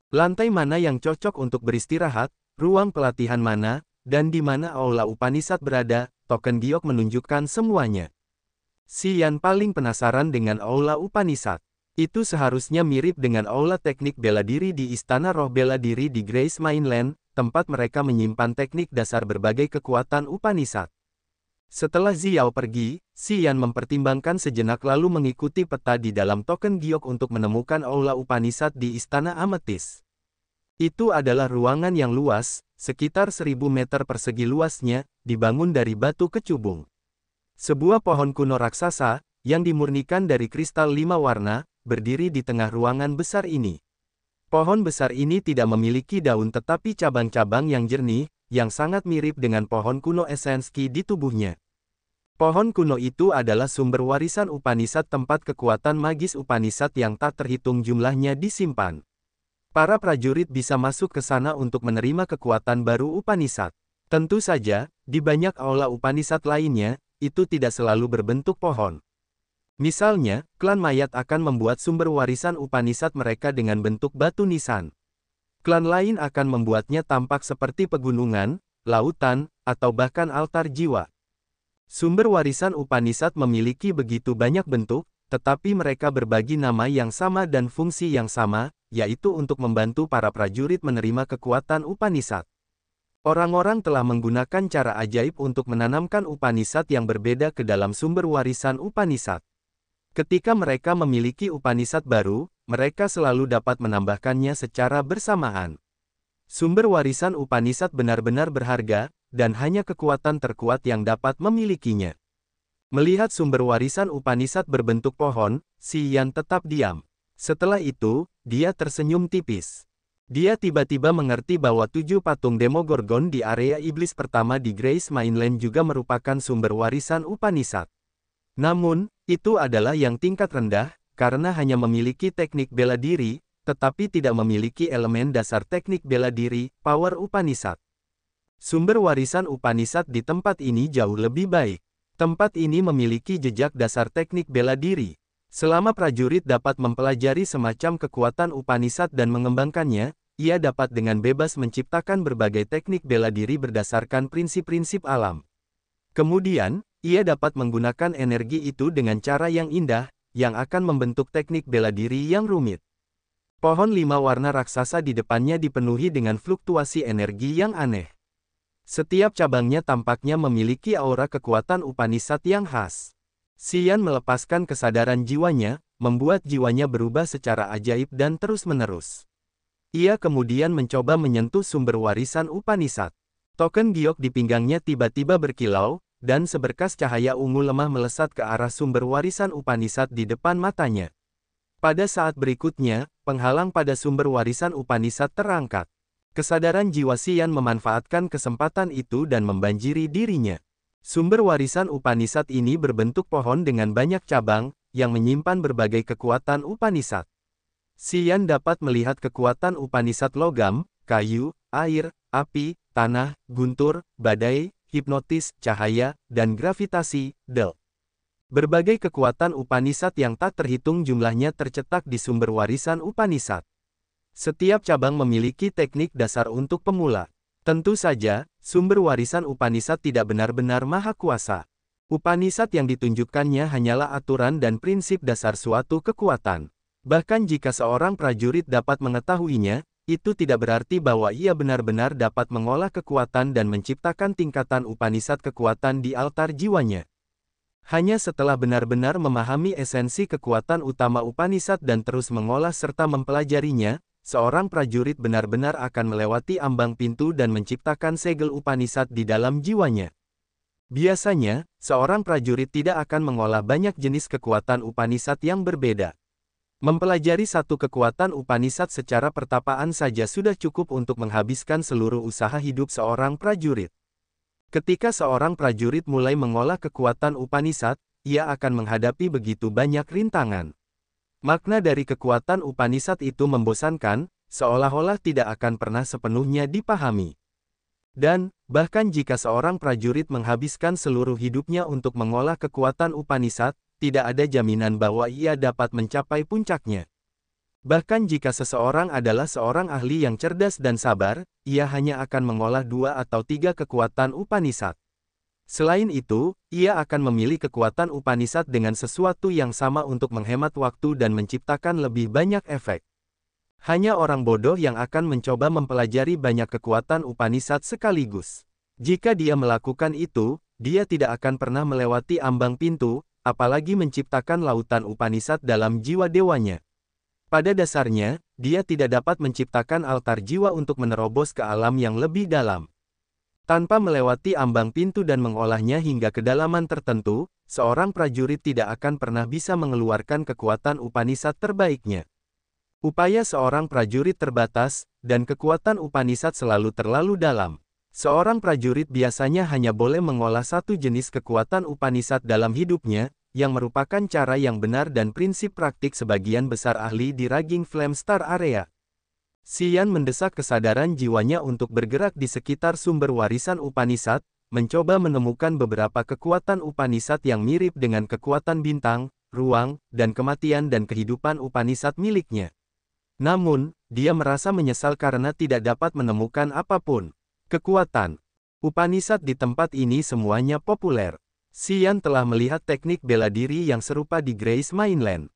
Lantai mana yang cocok untuk beristirahat, ruang pelatihan mana, dan di mana Aula Upanishad berada, token giok menunjukkan semuanya. Xian paling penasaran dengan Aula Upanishad. Itu seharusnya mirip dengan Aula Teknik Bela Diri di Istana Roh Bela Diri di Grace Mainland, tempat mereka menyimpan teknik dasar berbagai kekuatan Upanishad. Setelah Xiao pergi, Xian mempertimbangkan sejenak lalu mengikuti peta di dalam token giok untuk menemukan Aula Upanishad di Istana Ametis. Itu adalah ruangan yang luas, sekitar 1000 meter persegi luasnya, dibangun dari batu kecubung. Sebuah pohon kuno raksasa, yang dimurnikan dari kristal 5 warna, berdiri di tengah ruangan besar ini. Pohon besar ini tidak memiliki daun tetapi cabang-cabang yang jernih, yang sangat mirip dengan pohon kuno Esenski di tubuhnya. Pohon kuno itu adalah sumber warisan Upanishad, tempat kekuatan magis Upanishad yang tak terhitung jumlahnya disimpan. Para prajurit bisa masuk ke sana untuk menerima kekuatan baru Upanishad. Tentu saja, di banyak aula Upanishad lainnya, itu tidak selalu berbentuk pohon. Misalnya, klan mayat akan membuat sumber warisan Upanishad mereka dengan bentuk batu nisan. Klan lain akan membuatnya tampak seperti pegunungan, lautan, atau bahkan altar jiwa. Sumber warisan Upanishad memiliki begitu banyak bentuk, tetapi mereka berbagi nama yang sama dan fungsi yang sama, yaitu untuk membantu para prajurit menerima kekuatan Upanishad. Orang-orang telah menggunakan cara ajaib untuk menanamkan Upanishad yang berbeda ke dalam sumber warisan Upanishad. Ketika mereka memiliki Upanishad baru, mereka selalu dapat menambahkannya secara bersamaan. Sumber warisan Upanishad benar-benar berharga, dan hanya kekuatan terkuat yang dapat memilikinya. Melihat sumber warisan Upanishad berbentuk pohon, Xian tetap diam. Setelah itu, dia tersenyum tipis. Dia tiba-tiba mengerti bahwa 7 patung Demogorgon di area iblis pertama di Grace Mainland juga merupakan sumber warisan Upanishad. Namun, itu adalah yang tingkat rendah, karena hanya memiliki teknik bela diri, tetapi tidak memiliki elemen dasar teknik bela diri, power Upanishad. Sumber warisan Upanishad di tempat ini jauh lebih baik. Tempat ini memiliki jejak dasar teknik bela diri. Selama prajurit dapat mempelajari semacam kekuatan Upanishad dan mengembangkannya, ia dapat dengan bebas menciptakan berbagai teknik bela diri berdasarkan prinsip-prinsip alam. Kemudian, ia dapat menggunakan energi itu dengan cara yang indah, yang akan membentuk teknik bela diri yang rumit. Pohon 5 warna raksasa di depannya dipenuhi dengan fluktuasi energi yang aneh. Setiap cabangnya tampaknya memiliki aura kekuatan Upanishad yang khas. Xian melepaskan kesadaran jiwanya, membuat jiwanya berubah secara ajaib dan terus-menerus. Ia kemudian mencoba menyentuh sumber warisan Upanishad. Token giok di pinggangnya tiba-tiba berkilau, dan seberkas cahaya ungu lemah melesat ke arah sumber warisan Upanishad di depan matanya. Pada saat berikutnya, penghalang pada sumber warisan Upanishad terangkat. Kesadaran jiwa Xian memanfaatkan kesempatan itu dan membanjiri dirinya. Sumber warisan Upanishad ini berbentuk pohon dengan banyak cabang, yang menyimpan berbagai kekuatan Upanishad. Xian dapat melihat kekuatan Upanishad logam, kayu, air, api, tanah, guntur, badai, hipnotis, cahaya, dan gravitasi, del. Berbagai kekuatan Upanishad yang tak terhitung jumlahnya tercetak di sumber warisan Upanishad. Setiap cabang memiliki teknik dasar untuk pemula. Tentu saja, sumber warisan Upanishad tidak benar-benar maha kuasa. Upanishad yang ditunjukkannya hanyalah aturan dan prinsip dasar suatu kekuatan. Bahkan jika seorang prajurit dapat mengetahuinya, itu tidak berarti bahwa ia benar-benar dapat mengolah kekuatan dan menciptakan tingkatan Upanishad kekuatan di altar jiwanya. Hanya setelah benar-benar memahami esensi kekuatan utama Upanishad dan terus mengolah serta mempelajarinya, seorang prajurit benar-benar akan melewati ambang pintu dan menciptakan segel Upanishad di dalam jiwanya. Biasanya, seorang prajurit tidak akan mengolah banyak jenis kekuatan Upanishad yang berbeda. Mempelajari satu kekuatan Upanishad secara pertapaan saja sudah cukup untuk menghabiskan seluruh usaha hidup seorang prajurit. Ketika seorang prajurit mulai mengolah kekuatan Upanishad, ia akan menghadapi begitu banyak rintangan. Makna dari kekuatan Upanishad itu membosankan, seolah-olah tidak akan pernah sepenuhnya dipahami. Dan, bahkan jika seorang prajurit menghabiskan seluruh hidupnya untuk mengolah kekuatan Upanishad, tidak ada jaminan bahwa ia dapat mencapai puncaknya. Bahkan jika seseorang adalah seorang ahli yang cerdas dan sabar, ia hanya akan mengolah 2 atau 3 kekuatan Upanishad. Selain itu, ia akan memilih kekuatan Upanishad dengan sesuatu yang sama untuk menghemat waktu dan menciptakan lebih banyak efek. Hanya orang bodoh yang akan mencoba mempelajari banyak kekuatan Upanishad sekaligus. Jika dia melakukan itu, dia tidak akan pernah melewati ambang pintu, apalagi menciptakan lautan Upanishad dalam jiwa dewanya. Pada dasarnya, dia tidak dapat menciptakan altar jiwa untuk menerobos ke alam yang lebih dalam. Tanpa melewati ambang pintu dan mengolahnya hingga kedalaman tertentu, seorang prajurit tidak akan pernah bisa mengeluarkan kekuatan Upanishad terbaiknya. Upaya seorang prajurit terbatas, dan kekuatan Upanishad selalu terlalu dalam. Seorang prajurit biasanya hanya boleh mengolah satu jenis kekuatan Upanishad dalam hidupnya, yang merupakan cara yang benar dan prinsip praktik sebagian besar ahli di Raging Flame Star Area. Xian mendesak kesadaran jiwanya untuk bergerak di sekitar sumber warisan Upanishad, mencoba menemukan beberapa kekuatan Upanishad yang mirip dengan kekuatan bintang, ruang, dan kematian dan kehidupan Upanishad miliknya. Namun, dia merasa menyesal karena tidak dapat menemukan apapun. Kekuatan Upanishad di tempat ini semuanya populer. Xian telah melihat teknik bela diri yang serupa di Grace Mainland.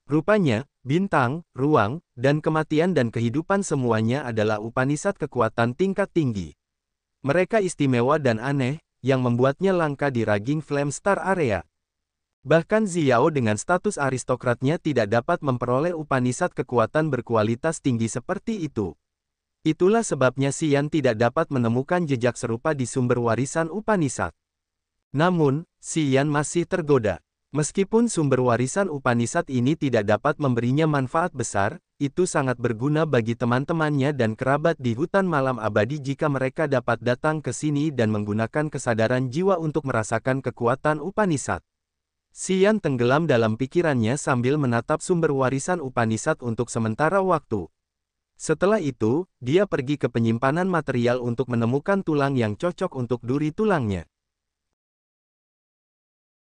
Rupanya, bintang, ruang, dan kematian dan kehidupan semuanya adalah Upanishad kekuatan tingkat tinggi. Mereka istimewa dan aneh, yang membuatnya langka di Raging Flame Star Area. Bahkan Xiao dengan status aristokratnya tidak dapat memperoleh Upanishad kekuatan berkualitas tinggi seperti itu. Itulah sebabnya Xian tidak dapat menemukan jejak serupa di sumber warisan Upanishad. Namun, Xian masih tergoda. Meskipun sumber warisan Upanishad ini tidak dapat memberinya manfaat besar, itu sangat berguna bagi teman-temannya dan kerabat di hutan malam abadi jika mereka dapat datang ke sini dan menggunakan kesadaran jiwa untuk merasakan kekuatan Upanishad. Xian tenggelam dalam pikirannya sambil menatap sumber warisan Upanishad untuk sementara waktu. Setelah itu, dia pergi ke penyimpanan material untuk menemukan tulang yang cocok untuk duri tulangnya.